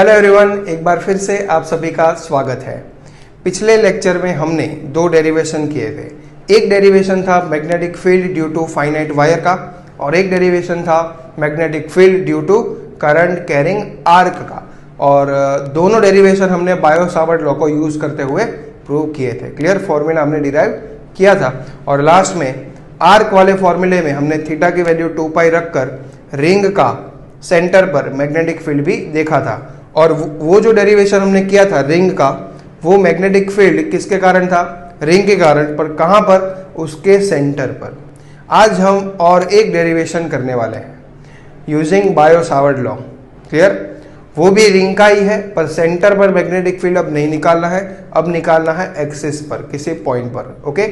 Hello everyone, एक बार फिर से आप सभी का स्वागत है। पिछले लेक्चर में हमने दो डेरिवेशन किए थे। एक डेरिवेशन था magnetic field due to finite wire का और एक डेरिवेशन था magnetic field due to current carrying arc का। और दोनों डेरिवेशन हमने बायो-सावर्ट लॉ को यूज करते हुए प्रूव किए थे। क्लियर, फॉर्मूला हमने डिराइव किया था और लास्ट में आर्क वाले फॉर्मूले में हमने थीटा की वैल्यू 2 पाई रखकर रिंग का सेंटर पर मैग्नेटिक फील्ड भी देखा था। और वो जो डेरिवेशन हमने किया था रिंग का, वो मैग्नेटिक फील्ड किसके कारण था? रिंग के कारण। पर कहां पर? उसके सेंटर पर। आज हम और एक डेरिवेशन करने वाले हैं यूजिंग बायो-सावर्ट लॉ। क्लियर, वो भी रिंग का ही है पर सेंटर पर मैग्नेटिक फील्ड अब नहीं निकालना है, अब निकालना है एक्सिस पर, किसी पॉइंट पर। ओके,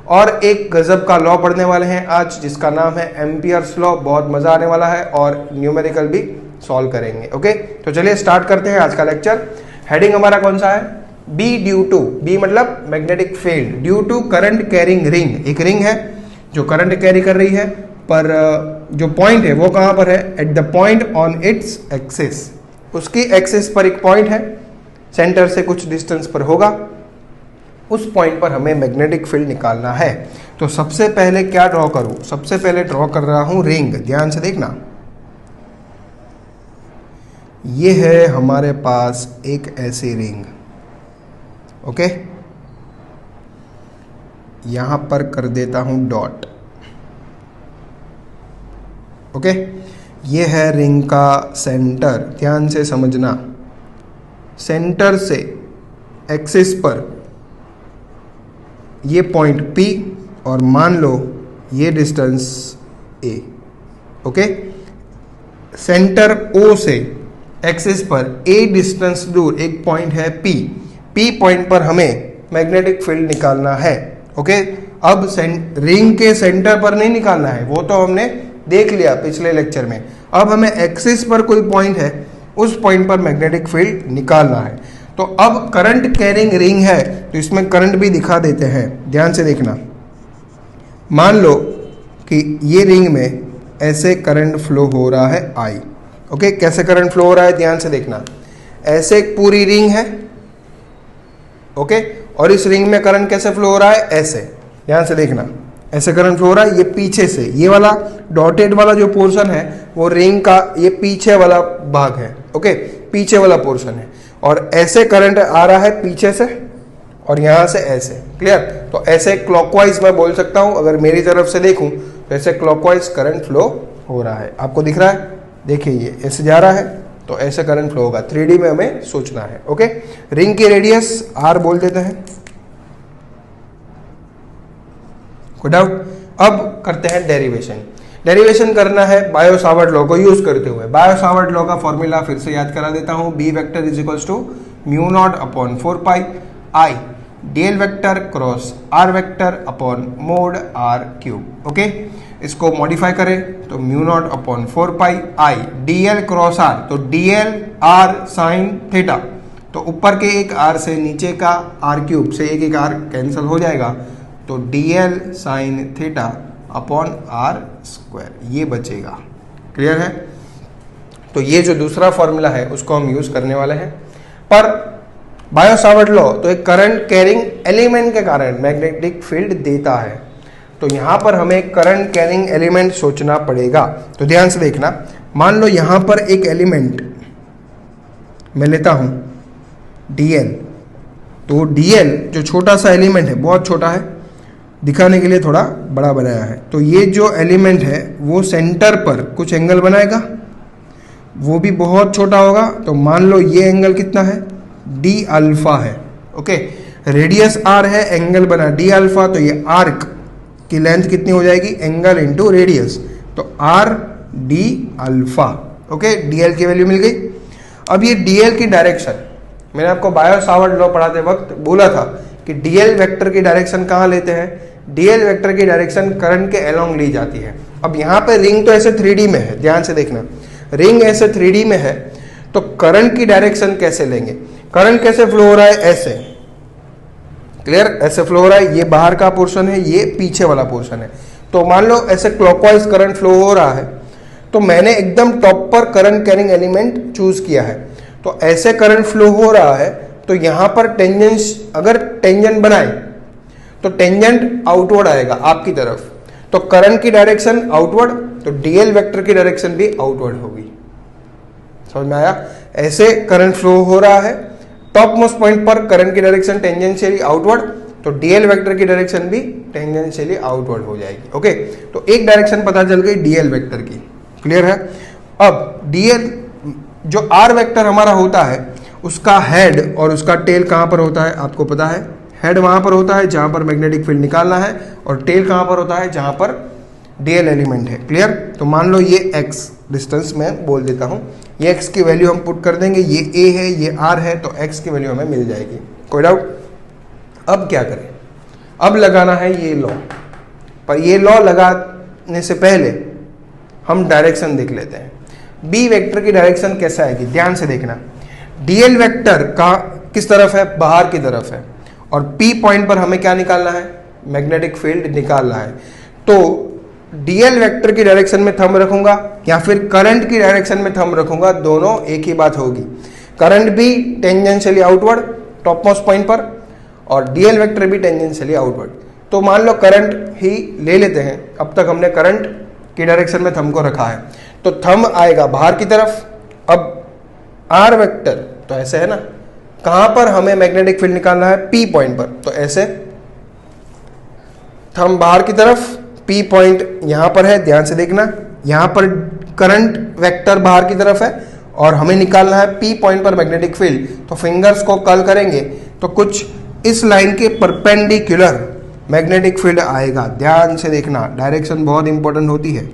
और एक गजब का लॉ पढ़ने वाले हैं आज जिसका नाम है एम्पियर्स लॉ। बहुत मजा आने वाला है और न्यूमेरिकल भी सॉल्व करेंगे। ओके, तो चलिए स्टार्ट करते हैं आज का लेक्चर। हेडिंग हमारा कौन सा है? B due to. बी मतलब magnetic field due to current carrying ring. एक रिंग है जो करंट कैरी कर रही है, पर जो पॉइंट है वो कहां पर है? Eight the point on its axis. उसकी एक्सिस पर एक पॉइंट है, सेंटर से कुछ डिस्टेंस पर होगा। उस पॉइंट पर हमें मैग्नेटिक फील्ड निकालना है। तो सबसे पहले क्या ड्रॉ करूं? सबसे पहले ड्रॉ कर रहा हूं रिंग। ध्यान से देखना, ये है हमारे पास एक ऐसी रिंग। ओके, यहां पर कर देता हूं डॉट। ओके, ये है रिंग का सेंटर। ध्यान से समझना, सेंटर से एक्सिस पर ये पॉइंट P और मान लो ये distance A। Okay, centre O से एक्सिस पर A डिस्टेंस दूर एक पॉइंट है P पॉइंट पर हमें मैग्नेटिक फील्ड निकालना है। ओके, अब रिंग के सेंटर पर नहीं निकालना है, वो तो हमने देख लिया पिछले लेक्चर में। अब हमें एक्सिस पर कोई पॉइंट है, उस पॉइंट पर मैग्नेटिक फील्ड निकालना है। तो अब करंट कैरिंग रिंग है तो इसमें करंट भी दिखा देते हैं। ध्यान से देखना, मान लो कि ये रिंग में ऐसे करंट फ्लो हो रहा है I। ओके, कैसे करंट फ्लो हो रहा है? ध्यान से देखना, ऐसे एक पूरी रिंग है। ओके, और इस रिंग में करंट कैसे फ्लो हो रहा है? ऐसे। ध्यान से देखना, ऐसे करंट फ्लो हो रहा है। ये पीछे से, ये वाला डॉटेड वाला जो पोर्शन है वो रिंग का ये पीछे वाला भाग है। ओके, पीछे वाला पोर्शन है और ऐसे करंट आ रहा है पीछे से और यहां से ऐसे। क्लियर, तो ऐसे क्लॉकवाइज मैं बोल सकता हूं, अगर मेरी तरफ से देखूं तो ऐसे क्लॉकवाइज करंट फ्लो हो रहा है। आपको दिख रहा है? देखिए, ये ऐसे जा रहा है तो ऐसे करंट फ्लो होगा। 3D में हमें सोचना है। ओके, रिंग की रेडियस R बोल देते हैं। कोई डाउट? अब करते हैं डेरिवेशन। डेरिवेशन करना है बायो-सावर्ट लॉ को यूज करते हुए। बायो-सावर्ट लॉ का फॉर्मूला फिर से याद करा देता हूं। B vector is equals to mu naught upon 4 pi I dl vector cross R vector upon mod R cube. Okay, इसको मॉडिफाई करें तो mu naught upon 4 pi I dl cross R, तो dl R साइन थीटा, तो ऊपर के एक R से नीचे का R क्यूब से एक R कैंसिल हो जाएगा, तो dl sine theta upon R square, ये बचेगा। क्लियर है? तो ये जो दूसरा फॉर्मूला है उसको हम यूज करने वाले हैं। पर बायो-सावर्ट लॉ तो एक करंट कैरिंग एलिमेंट के कारण मैग्नेटिक फील्ड देता है, तो यहां पर हमें करंट कैरिंग एलिमेंट सोचना पड़ेगा। तो ध्यान से देखना, मान लो यहां पर एक एलिमेंट मैं लेता हूं dl। तो dl जो छोटा सा एलिमेंट है, बहुत छोटा है, दिखाने के लिए थोड़ा बड़ा बनाया है। तो ये जो एलिमेंट है वो सेंटर पर कुछ एंगल बनाएगा, वो भी बहुत छोटा होगा। तो मान लो ये एंगल कितना है? d अल्फा है। ओके, रेडियस r है, एंगल बना d अल्फा, तो ये आर्क की लेंथ कितनी हो जाएगी? एंगल इंटू रेडियस, तो r d alpha. Okay, dl की वैल्यू मिल गई। अब ये dl की डायरेक्शन, मैंने आपको बायो-सावर्ट लॉ पढ़ाते वक्त बोला था कि dl वेक्टर की डायरेक्शन कहां लेते हैं? dl वेक्टर की डायरेक्शन करंट के अलोंग ली जाती है। अब यहां पे रिंग तो ऐसे 3D में है, ध्यान से देखना, रिंग ऐसे 3D में है, तो करंट की डायरेक्शन कैसे लेंगे? करंट कैसे फ्लो हो रहा है? ऐसे। क्लियर, ऐसे फ्लो हो रहा है। ये बाहर का पोर्शन है, ये पीछे वाला पोर्शन है। तो मान लो ऐसे क्लॉकवाइज करंट फ्लो हो रहा है, तो मैंने एकदम टॉप पर करंट कैरिंग एलिमेंट चूज किया है। तो ऐसे करंट फ्लो हो रहा है तो यहां पर टेंजेंस, अगर टेंजेंट बनाए तो टेंजेंट आउटवर्ड आएगा आपकी तरफ, तो करंट की डायरेक्शन आउटवर्ड, तो डीएल वेक्टर की डायरेक्शन भी आउटवर्ड होगी। समझ में आया? ऐसे करंट फ्लो हो रहा है, टॉप मोस्ट पॉइंट पर करंट की डायरेक्शन टेंजेंशियली आउटवर्ड, तो डीएल वेक्टर की डायरेक्शन भी टेंजेंशियली आउटवर्ड हो जाएगी। ओके, तो एक डायरेक्शन पता चल गई डीएल वेक्टर की, क्लियर है। अब डीएल जो आर वेक्टर हमारा होता है उसका हेड और उसका टेल कहां पर होता है आपको पता है। हेड वहां पर होता है जहां पर मैग्नेटिक फील्ड निकालना है, और टेल कहां पर होता है जहां पर डीएल एलिमेंट है, क्लियर। तो मान लो ये एक्स डिस्टेंस में बोल देता हूं, ये एक्स की वैल्यू हम पुट कर देंगे, ये ए है ये आर है, तो एक्स की वैल्यू हमें मिल जाएगी। कोई डाउट? अब क्या करें? अब लगाना है ये लॉ, पर ये लॉ लगाने से पहले हम डायरेक्शन देख लेते हैं। बी वेक्टर की डायरेक्शन कैसा आएगी, ध्यान से देखना। डीएल वेक्टर का किस तरफ है, बाहर की तरफ है, और पी पॉइंट पर हमें क्या निकालना है, मैग्नेटिक फील्ड निकालना है। तो डीएल वेक्टर की डायरेक्शन में थंब रखूंगा या फिर करंट की डायरेक्शन में थंब रखूंगा, दोनों एक ही बात होगी। करंट भी tangentially outward top most point पर, और डीएल वेक्टर भी टेंजेंशियली आउटवर्ड। तो मान लो करंट ही ले लेते हैं, अब तक हमने करंट की डायरेक्शन में थंब को रखा है, तो थंब आएगा बाहर की तरफ। अब आर वेक्टर तो ऐसे है ना, कहां पर हमें मैग्नेटिक फील्ड निकालना है, पी पॉइंट पर, तो ऐसे थंब बाहर की तरफ, पी पॉइंट यहां पर है, ध्यान से देखना। यहां पर करंट वेक्टर बाहर की तरफ है और हमें निकालना है पी पॉइंट पर मैग्नेटिक फील्ड, तो फिंगर्स को कर्ल करेंगे तो कुछ इस लाइन के परपेंडिकुलर मैग्नेटिक फील्ड आएगा। ध्यान से देखना, डायरेक्शन बहुत इंपॉर्टेंट होती है।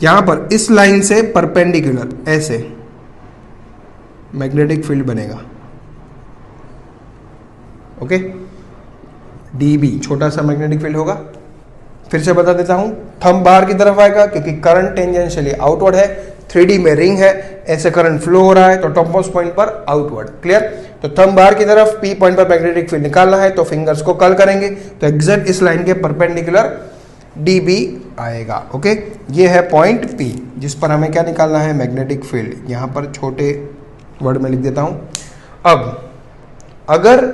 यहां पर इस लाइन से परपेंडिकुलर ऐसे मैग्नेटिक फील्ड बनेगा। ओके, डीबी छोटा सा मैग्नेटिक फील्ड होगा। फिर से बता देता हूं, थंब बाहर की तरफ आएगा क्योंकि करंट टेंजेंशियली आउटवर्ड है, 3D में रिंग है, ऐसे करंट फ्लो हो रहा है, तो टॉप मोस्ट पॉइंट पर आउटवर्ड, क्लियर। तो थंब बाहर की तरफ, पी पॉइंट पर मैग्नेटिक फील्ड निकालना है, तो फिंगर्स को कर्ल करेंगे, तो एग्जैक्ट इस लाइन के परपेंडिकुलर डीबी आएगा। ओके, ये है पॉइंट पी जिस पर हमें क्या निकालना है, मैग्नेटिक फील्ड। यहां पर छोटे वर्ड में लिख देता हूं। अब अगर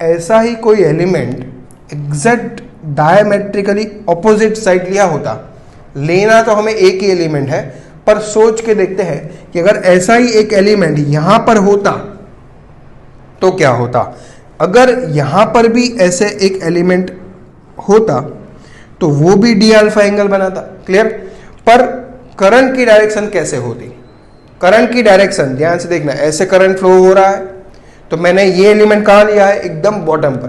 ऐसा ही कोई element exact diametrically opposite side लिया होता, लेना तो हमें एक ही एलिमेंट है, पर सोच के देखते हैं कि अगर ऐसा ही एक एलिमेंट यहां पर होता तो क्या होता। अगर यहां पर भी ऐसे एक एलिमेंट होता तो वो भी डी अल्फा एंगल बनाता, क्लियर। पर करंट की डायरेक्शन कैसे होती, करंट की डायरेक्शन ध्यान से देखना, ऐसे करंट फ्लो हो रहा है, तो मैंने ये एलिमेंट कहां लिया है, एकदम बॉटम पर,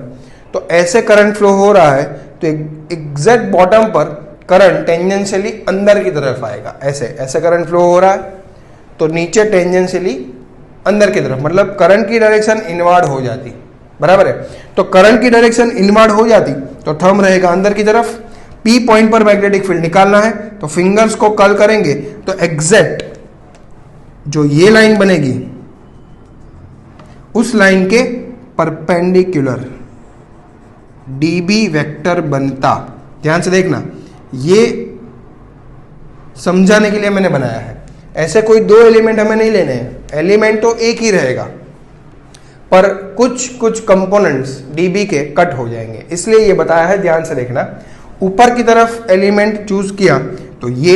तो ऐसे करंट फ्लो हो रहा है, तो एग्जैक्ट बॉटम पर करंट टेंजेंशियली अंदर की तरफ आएगा। ऐसे ऐसे करंट फ्लो हो रहा है, तो नीचे टेंजेंशियली अंदर की तरफ, मतलब करंट की डायरेक्शन इनवर्ड हो जाती, बराबर है। तो करंट की डायरेक्शन इनवर्ड हो जाती तो थंब रहेगा अंदर की तरफ, पी पॉइंट पर मैग्नेटिक फील्ड निकालना है, तो फिंगर्स को कर्ल करेंगे, तो एग्जैक्ट जो ये लाइन बनेगी उस लाइन के परपेंडिकुलर डीबी वेक्टर बनता। ध्यान से देखना, ये समझाने के लिए मैंने बनाया है। ऐसे कोई दो एलिमेंट हमें नहीं लेने हैं, एलिमेंट तो एक ही रहेगा, पर कुछ कुछ कंपोनेंट्स डीबी के कट हो जाएंगे, इसलिए ये बताया है। ध्यान से देखना, ऊपर की तरफ एलिमेंट चूज किया तो ये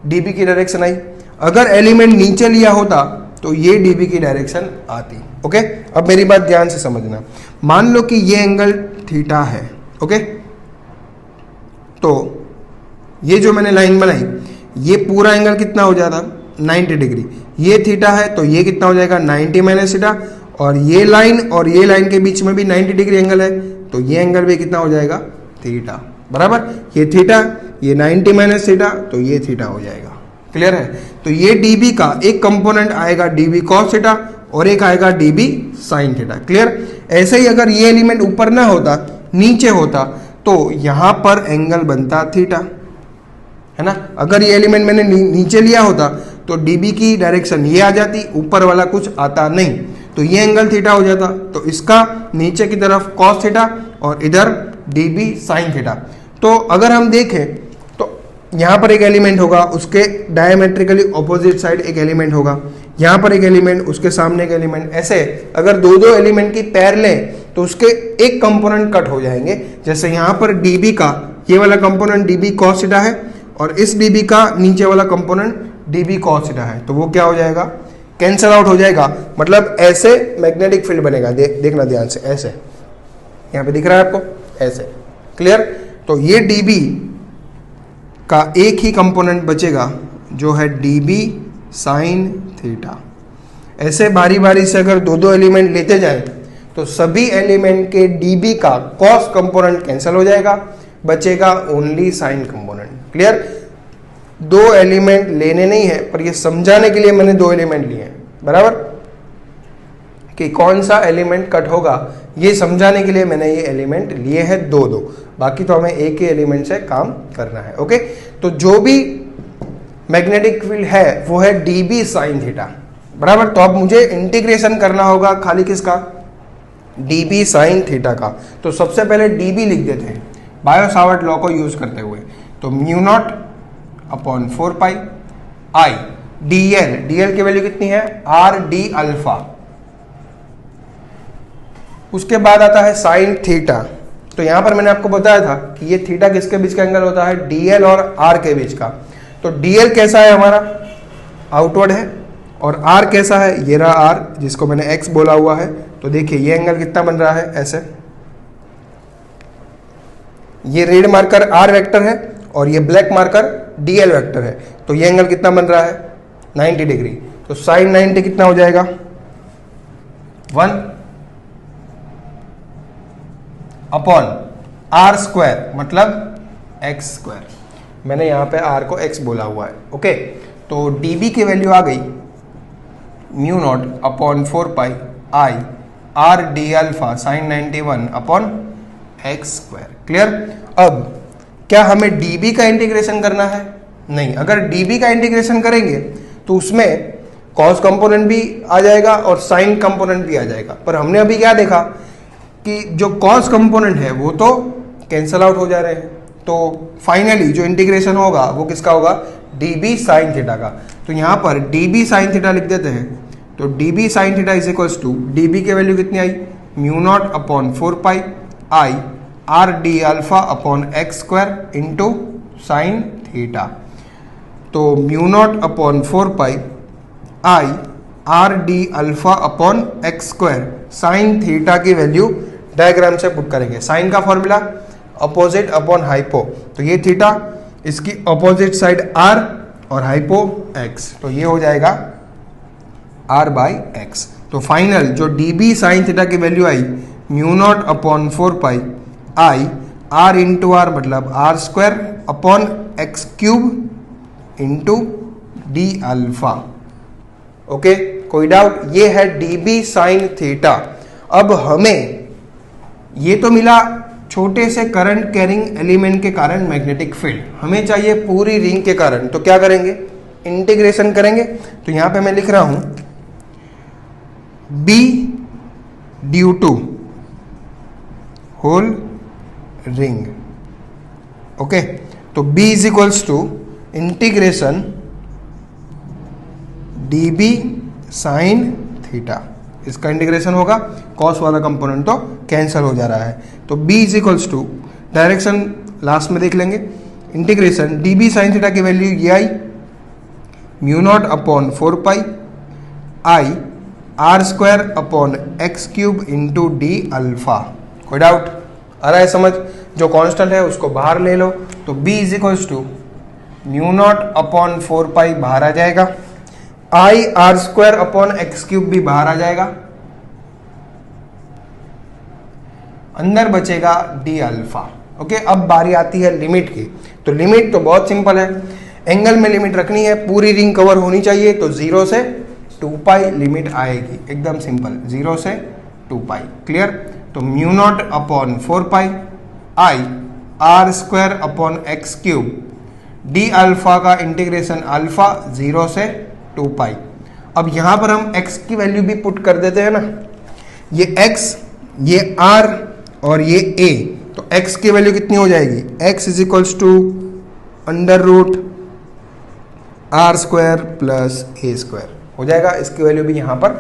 डीबी की डायरेक्शन आई, अगर एलिमेंट नीचे लिया होता तो ये डीबी की डायरेक्शन आती। ओके, अब मेरी बात ध्यान से समझना। मान लो कि ये एंगल थीटा है, ओके, तो ये जो मैंने लाइन बनाई, ये पूरा एंगल कितना हो जाता, 90 डिग्री। ये थीटा है तो ये कितना हो जाएगा, 90 माइनस थीटा, और ये लाइन के बीच में भी 90 डिग्री एंगल है, तो ये एंगल भी कितना हो जाएगा, थीटा, बराबर। ये थीटा, ये 90 माइनस थीटा, तो ये थीटा हो जाएगा, क्लियर है। तो ये डीबी का एक कंपोनेंट आएगा डीबी कॉस थीटा और एक आएगा डीबी साइन थीटा, क्लियर। ऐसे ही अगर ये एलिमेंट ऊपर ना होता, नीचे होता, तो यहां पर एंगल बनता थीटा, है ना। अगर ये एलिमेंट मैंने नीचे लिया होता तो डीबी की डायरेक्शन ये आ जाती, ऊपर वाला कुछ आता नहीं, तो ये एंगल थीटा हो जाता। तो इसका नीचे की तरफ कॉस थीटा और इधर डीबी साइन थीटा। तो अगर हम देखें तो यहां पर एक एलिमेंट होगा, उसके डायमेट्रिकली ऑपोजिट साइड एक एलिमेंट होगा, यहाँ पर एक एलिमेंट, उसके सामने एक एलिमेंट, ऐसे अगर दो दो एलिमेंट की पेयर लें तो उसके एक कंपोनेंट कट हो जाएंगे। जैसे यहाँ पर dB का ये वाला कंपोनेंट dB cos थीटा है और इस dB का नीचे वाला कंपोनेंट dB cos थीटा है, तो वो क्या हो जाएगा, कैंसल आउट हो जाएगा। मतलब ऐसे मैग्नेटिक फील्ड बनेगा, देखना ध्यान से, ऐसे यहाँ पे दिख रहा है आपको, ऐसे, क्लियर। तो ये dB का एक ही कंपोनेंट बचेगा जो है dB sin थीटा। ऐसे बारी बारी से अगर दो दो एलिमेंट लेते जाएं तो सभी एलिमेंट के dB का cos कंपोनेंट कैंसिल हो जाएगा, बचेगा ओनली sin कंपोनेंट। क्लियर। दो एलिमेंट लेने नहीं है, पर ये समझाने के लिए मैंने दो एलिमेंट लिए हैं, बराबर, कि कौन सा एलिमेंट कट होगा ये समझाने के लिए मैंने ये एलिमेंट लिए हैं दो दो, बाकी तो हमें एक ही एलिमेंट से काम करना है। ओके, तो जो भी मैग्नेटिक फील्ड है वो है dB sin थीटा, बराबर। तो अब मुझे इंटीग्रेशन करना होगा खाली किसका, dB sin थीटा का। तो सबसे पहले dB लिख देते हैं बायो सावर्ट लॉ को यूज करते हुए। तो म्यू नॉट अपॉन 4 पाई आई dl की वैल्यू कितनी है, आर डी अल्फा। उसके बाद आता है साइन थीटा। तो यहां पर मैंने आपको बताया था कि ये थीटा किसके बीच का एंगल होता है, dl और r के बीच का। तो dl कैसा है हमारा, आउटवर्ड है, और r कैसा है, ये रहा r जिसको मैंने x बोला हुआ है। तो देखिए ये एंगल कितना बन रहा है, ऐसे, ये रेड मार्कर r वेक्टर है और ये ब्लैक मार्कर dl वेक्टर है। तो ये एंगल कितना बन रहा है, 90 डिग्री। तो साइन 90 कितना हो जाएगा, 1 अपॉन आर स्क्वायर, मतलब एक्स स्क्वायर। मैंने यहां पे r को x बोला हुआ है। ओके, तो dB की वैल्यू आ गई mu naught upon 4 pi I r d alpha sign 91 upon x square. Clear. अब क्या हमें dB का इंटीग्रेशन करना है, नहीं। अगर dB का इंटीग्रेशन करेंगे तो उसमें cos कंपोनेंट भी आ जाएगा और sin कंपोनेंट भी आ जाएगा। पर हमने अभी क्या देखा कि जो cos कंपोनेंट है वो तो कैंसल आउट हो जा रहे हैं। तो फाइनली जो इंटीग्रेशन होगा वो किसका होगा, dB sin थीटा का। तो यहां पर dB sin थीटा लिख देते हैं। तो dB sin theta is equals to, dB की वैल्यू कितनी आई, mu naught upon 4 pi I r d alpha upon x square into sine theta. तो mu naught upon 4 pi I r d alpha upon x square sine theta की value diagram से put करेंगे। Sine का formula opposite upon hypo, तो ये theta, इसकी opposite side r और hypo x, तो ये हो जाएगा r बाई एक्स। तो फाइनल जो dB साइन थीटा की value I mu naught upon 4 pi I r into r, मतलब r square upon x cube into d alpha. Okay, कोई डाउट, ये है dB साइन थीटा। अब हमें ये तो मिला छोटे से करंट कैरिंग एलिमेंट के कारण मैग्नेटिक फील्ड, हमें चाहिए पूरी रिंग के कारण। तो क्या करेंगे, इंटीग्रेशन करेंगे। तो यहां पे मैं लिख रहा हूं B due to whole ring. Okay, तो B is equals to integration dB sine theta, इसका इंटीग्रेशन होगा, कॉस वाला कंपोनेंट तो कैंसिल हो जा रहा है। तो B is equals to, direction last में देख लेंगे, इंटीग्रेशन dB साइन थीटा की वैल्यू ये I mu naught upon 4 pi I are square upon x cube into d alpha. कोई डाउट आ रहा है समझ, जो कांस्टेंट है उसको बाहर ले लो। तो B is equals to mu naught upon 4 pi बाहर आ जाएगा, I are square upon x cube भी बाहर आ जाएगा, अंदर बचेगा डी अल्फा। ओके, अब बारी आती है लिमिट की। तो लिमिट तो बहुत सिंपल है, एंगल में लिमिट रखनी है, पूरी रिंग कवर होनी चाहिए। तो 0 से 2 पाई लिमिट आएगी, एकदम सिंपल, 0 से 2 पाई। क्लियर। तो mu naught upon 4 pi I are square upon x cube D alpha का इंटीग्रेशन अल्फा 0 से 2 पाई। अब यहां पर हम x की वैल्यू भी पुट कर देते हैं ना, ये x, ये r और ये a। तो x की वैल्यू कितनी हो जाएगी, x is equals to under root r square plus a square हो जाएगा। इसकी वैल्यू भी यहाँ पर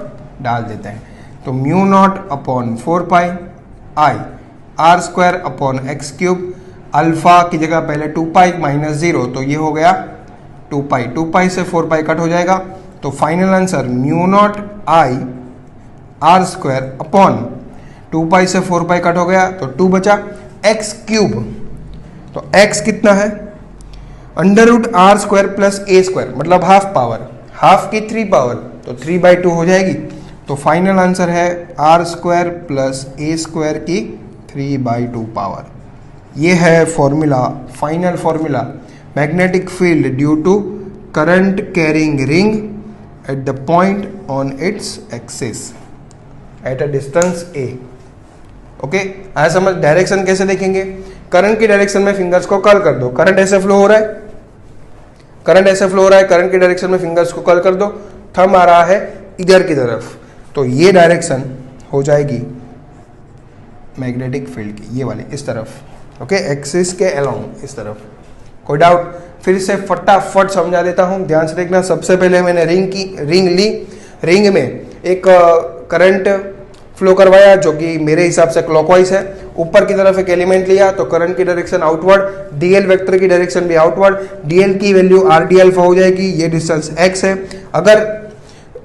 डाल देते हैं, तो mu naught upon 4 pi I are square upon x cube, alpha की जगह पहले 2 पाई माइनस 0, तो ये हो गया 2 पाई, 2 पाई से 4 पाई कट हो जाएगा, तो final answer mu naught I are square upon 2 पाई से 4 पाई कट हो गया तो 2 बचा, एक्स क्यूब, तो एक्स कितना है under root r square plus a square, मतलब हाफ पावर, हाफ की 3 पावर, तो 3/2 हो जाएगी। तो फाइनल आंसर है r square plus a square की 3/2 पावर। ये है formula, final formula magnetic field due to current carrying ring at the point on its axis at a distance a. Okay, आया समझ? डायरेक्शन कैसे देखेंगे? करंट की direction में फिंगर्स को कर्ल कर दो, करंट ऐसे फ्लो हो रहा है, करंट ऐसे फ्लो हो रहा है, करंट की डायरेक्शन में फिंगर्स को कर्ल कर दो, थंब आ रहा है इधर की तरफ, तो ये डायरेक्शन हो जाएगी मैग्नेटिक फील्ड की, ये वाली इस तरफ। ओके, एक्सिस के अलोंग इस तरफ। कोई डाउट? फिर से फटाफट समझा देता हूं, ध्यान से देखना। सबसे पहले मैंने रिंग ली, रिंग में एक करंट फ्लो करवाया जो कि मेरे हिसाब से क्लॉकवाइज है, ऊपर की तरफ एक एलिमेंट लिया तो करंट की डायरेक्शन आउटवर्ड, डीएल वेक्टर की डायरेक्शन भी आउटवर्ड, डीएल की वैल्यू आर डी अल्फा हो जाएगी, ये डिस्टेंस एक्स है। अगर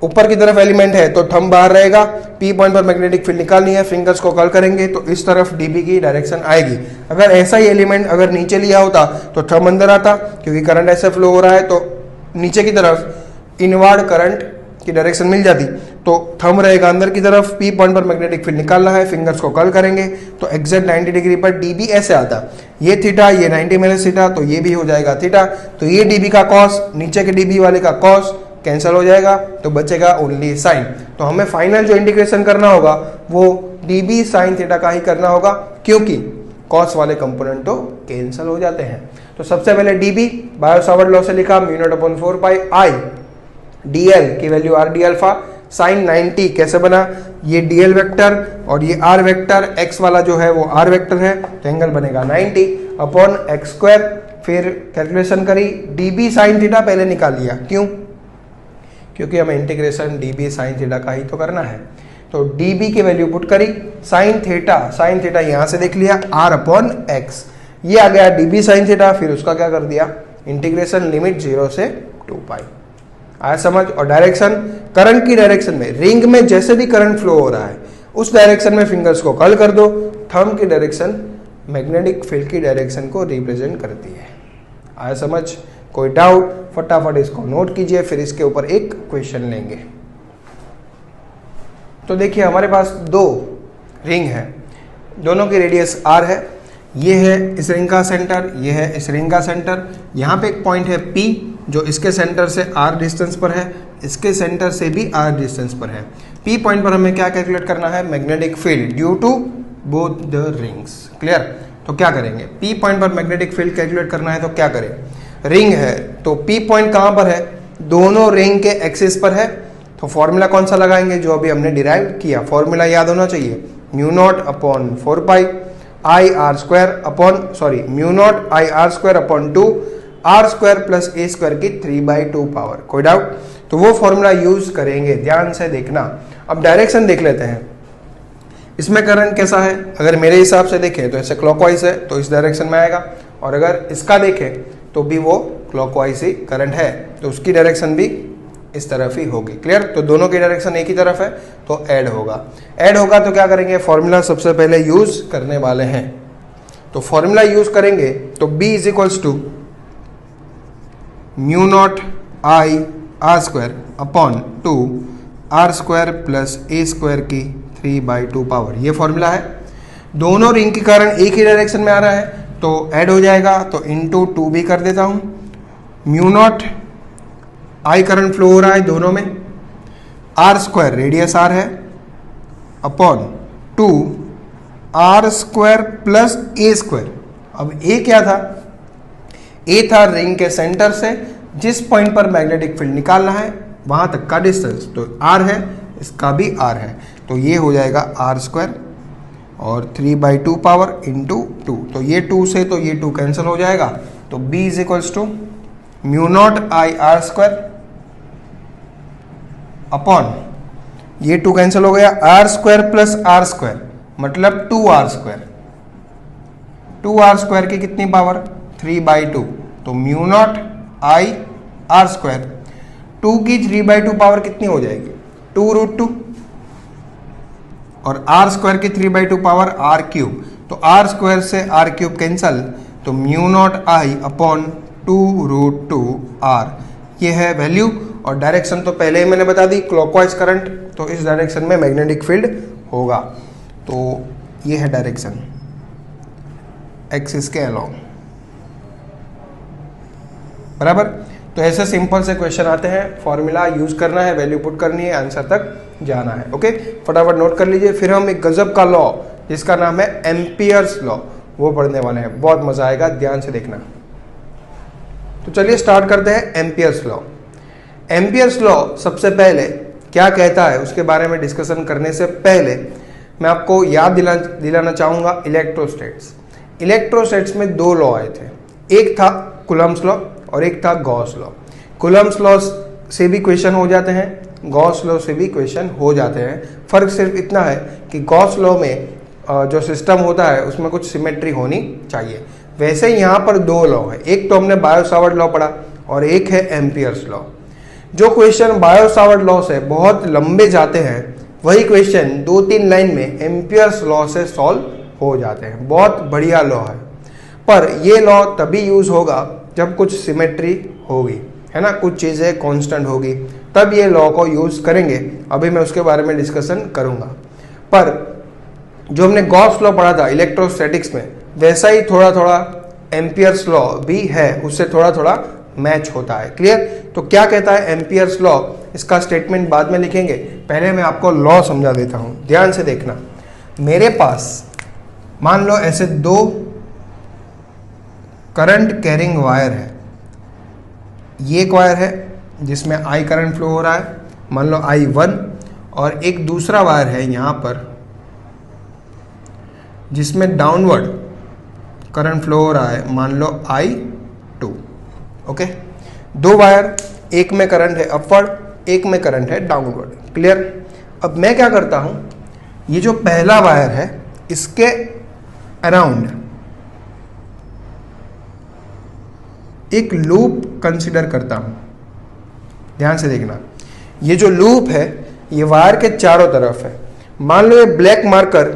ऊपर की तरफ एलिमेंट है तो थंब बाहर रहेगा, पी पॉइंट पर मैग्नेटिक फील्ड निकालनी है, फिंगर्स को कर्ल करेंगे तो इस तरफ डीबी की डायरेक्शन आएगी। अगर ऐसा ही एलिमेंट अगर नीचे लिया होता तो थंब अंदर आता, क्योंकि करंट ऐसे फ्लो हो रहा है तो नीचे की तरफ इनवर्ड करंट की डायरेक्शन मिल जाती, तो थंब रहेगा अंदर की तरफ, पी पॉइंट पर मैग्नेटिक फील्ड निकालना है, फिंगर्स को कर्ल करेंगे तो एग्जैक्ट 90 डिग्री पर डीबी ऐसे आता, ये थीटा, ये 90 माइनस थीटा, तो ये भी हो जाएगा थीटा, तो ये डीबी का कॉस, नीचे के डीबी वाले का कॉस कैंसिल हो जाएगा, तो बचेगा ओनली साइन। तो हमें फाइनल जो इंटीग्रेशन करना होगा वो डीबी साइन थीटा का ही करना होगा, क्योंकि कॉस वाले कंपोनेंट तो कैंसिल हो जाते हैं। तो सबसे पहले डीबी बायो सावर्ट लॉ से लिखा, म्यू नॉट अपॉन 4 पाई आई डीएल की value are d alpha sign 90 कैसे बना, ये डीएल वेक्टर और ये आर वेक्टर, एक्स वाला जो है वो आर वेक्टर है, तो एंगल बनेगा 90 अपॉन एक्स स्क्वायर। फिर कैलकुलेशन करी, डीबी साइन थीटा पहले निकाल लिया, क्यों? क्योंकि हमें इंटीग्रेशन डीबी साइन थीटा का ही तो करना है, तो डीबी की वैल्यू पुट करी, साइन थीटा यहां से देख लिया आर अपॉन एक्स, ये आ गया डीबी साइन थीटा। फिर उसका क्या कर दिया, इंटीग्रेशन लिमिट 0 से 2 पाई। आया समझ? और डायरेक्शन, करंट की डायरेक्शन में, रिंग में जैसे भी करंट फ्लो हो रहा है उस डायरेक्शन में फिंगर्स को कर्ल कर दो, थंब की डायरेक्शन मैग्नेटिक फील्ड की डायरेक्शन को रिप्रेजेंट करती है। आया समझ? कोई डाउट? फटाफट इसको नोट कीजिए, फिर इसके ऊपर एक क्वेश्चन लेंगे। तो देखिए हमारे पास 2 रिंग है, दोनों की रेडियस r है, ये है इस रिंग का सेंटर, ये है इस रिंग का सेंटर, यहाँ पे एक पॉइंट है P जो इसके सेंटर से r डिस्टेंस पर है, इसके सेंटर से भी r डिस्टेंस पर है। P पॉइंट पर हमें क्या कैलकुलेट करना है, magnetic field due to both the rings. Clear? तो क्या करेंगे, P पॉइंट पर मैग्नेटिक फील्ड कैलकुलेट करना है तो क्या करें, रिंग है तो P पॉइंट कहाँ पर है, दोनों रिंग के एक्सिस पर है, तो फॉर्मूला कौन सा लगाएंगे, जो अभी हमने डिराइव किया, फॉर्मूला याद होना चाहिए, mu naught upon 4 pi I are square upon mu naught I are square upon 2 R square plus a square की 3/2 पावर। कोई डाउट? तो वो फॉर्मूला यूज करेंगे, ध्यान से देखना। अब डायरेक्शन देख लेते हैं, इसमें करंट कैसा है, अगर मेरे हिसाब से देखें तो ऐसे क्लॉकवाइज है तो इस डायरेक्शन में आएगा, और अगर इसका देखें तो भी वो क्लॉकवाइज ही करंट है, तो उसकी डायरेक्शन भी इस तरफ ही होगी। क्लियर? तो दोनों की डायरेक्शन एक ही तरफ है तो ऐड होगा। ऐड होगा तो क्या करेंगे, फॉर्मूला सबसे पहले यूज करने वाले हैं, तो फॉर्मूला यूज करेंगे तो B is equals to mu naught I are square upon 2 R square plus a square की 3/2 पावर, ये फॉर्मूला है। दोनों रिंग के कारण एक ही डायरेक्शन में आ रहा है तो ऐड हो जाएगा, तो इंटू 2 भी कर देता हूं, mu naught I current flow हो रहा है दोनों में, आर स्क्वायर रेडियस आर है upon 2 R square plus a square. अब ए क्या था, ए था रिंग के सेंटर से जिस पॉइंट पर मैग्नेटिक फील्ड निकालना है वहां तक का डिस्टेंस, तो आर है, इसका भी आर है, तो ये हो जाएगा आर स्क्वायर और 3/2 पावर इंटू 2, तो ये 2 से तो ये 2 कैंसिल हो जाएगा, तो B is equals to mu naught I are square upon ये 2 कैंसिल हो गया, R square plus R square मतलब 2r²। 2r² की कितनी पावर 3/2, तो mu naught I are square. 2 की 3/2 पावर कितनी हो जाएगी 2√2 और आर स्क्वायर की 3/2 पावर r³, तो आर स्क्वायर से r³ कैंसल, तो म्यू नॉट आई अपॉन 2√2r। ये है वैल्यू। और डायरेक्शन तो पहले ही मैंने बता दी, क्लॉकवाइज करंट, तो इस डायरेक्शन में मैग्नेटिक फील्ड होगा। तो ये है डायरेक्शन एक्सिस के अलोंग, बराबर। तो ऐसे सिंपल से क्वेश्चन आते हैं, फॉर्मूला यूज करना है, वैल्यू पुट करनी है, आंसर तक जाना है। ओके, फटाफट नोट कर लीजिए। फिर हम एक गजब का लॉ जिसका नाम है एम्पियर्स लॉ, वो पढ़ने वाले हैं, बहुत मजा आएगा, ध्यान से देखना। तो चलिए स्टार्ट करते हैं एम्पियर्स लॉ। एम्पियर्स लॉ सबसे पहले क्या कहता है उसके बारे में डिस्कशन करने से पहले मैं आपको याद दिलाना चाहूंगा इलेक्ट्रोस्टैट्स। इलेक्ट्रोस्टैट्स में 2 लॉ आए थे, एक था कूलम्ब्स लॉ और एक था गॉस लॉ। कूलम्ब्स लॉ से भी क्वेश्चन हो जाते हैं, गॉस लॉ से भी क्वेश्चन हो जाते हैं। फर्क सिर्फ इतना है कि गॉस लॉ में जो सिस्टम होता है उसमें कुछ सिमेट्री होनी चाहिए। वैसे यहाँ पर 2 लॉ है, एक तो हमने बायो-सावर्ट लॉ पढ़ा और एक है एम्पियर्स लॉ। जो क्वेश्चन बायो-सावर्ट लॉ से बहुत लंबे जाते हैं वही क्वेश्चन 2-3 लाइन में एम्पियर्स लॉ से सॉल्व हो जाते हैं। बहुत बढ़िया लॉ है, पर ये लॉ तभी यूज होगा जब कुछ सिमेट्री होगी, है ना, कुछ चीजें कांस्टेंट होगी, तब ये लॉ को यूज करेंगे। अभी मैं उसके बारे में डिस्कशन करूंगा। पर जो हमने गॉस लॉ पढ़ा था इलेक्ट्रोस्टैटिक्स में, वैसा ही थोड़ा थोड़ा एम्पियर्स लॉ भी है, उससे थोड़ा थोड़ा मैच होता है। क्लियर? तो क्या कहता है एम्पियर्स लॉ, इसका स्टेटमेंट बाद में लिखेंगे, पहले मैं आपको लॉ समझा देता हूं, ध्यान से देखना। मेरे पास मान लो ऐसे 2 करंट कैरिंग वायर है। ये एक वायर है जिसमें आई करंट फ्लो हो रहा है, मान लो I1, और एक दूसरा वायर है यहां पर जिसमें डाउनवर्ड करंट फ्लो हो रहा है, मान लो I2। ओके, 2 वायर, एक में करंट है अपवर्ड, एक में करंट है डाउनवर्ड। क्लियर? अब मैं क्या करता हूं, ये जो पहला वायर है इसके अराउंड एक लूप कंसीडर करता हूं। ध्यान से देखना, ये जो लूप है ये वायर के चारों तरफ है। मान लो ये ब्लैक मार्कर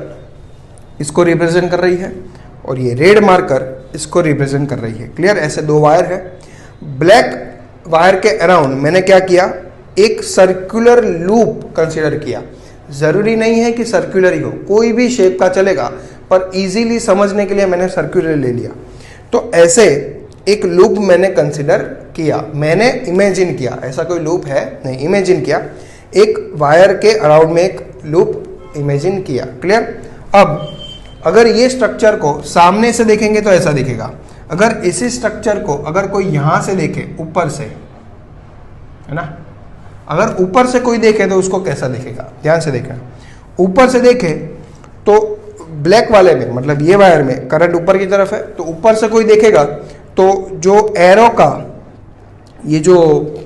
इसको रिप्रेजेंट कर रही है और ये रेड मार्कर इसको रिप्रेजेंट कर रही है। क्लियर? ऐसे 2 वायर है। ब्लैक वायर के अराउंड मैंने क्या किया, एक सर्कुलर लूप कंसीडर किया। जरूरी नहीं है कि सर्कुलर ही हो, कोई भी शेप का चलेगा, पर इजीली समझने के लिए मैंने सर्कुलर ले लिया। तो ऐसे एक लूप मैंने कंसीडर किया, मैंने इमेजिन किया, ऐसा कोई लूप है नहीं, इमेजिन किया, एक वायर के अराउंड में एक लूप इमेजिन किया। क्लियर? अब अगर ये स्ट्रक्चर को सामने से देखेंगे तो ऐसा दिखेगा, अगर इसी स्ट्रक्चर को अगर कोई यहां से देखे, ऊपर से, है ना, अगर ऊपर से कोई देखे तो उसको कैसा दिखेगा, ध्यान से देखना। ऊपर से देखे तो ब्लैक वाले में, मतलब ये वायर में करंट ऊपर की तरफ है, तो ऊपर से कोई देखेगा तो जो एरो का ये जो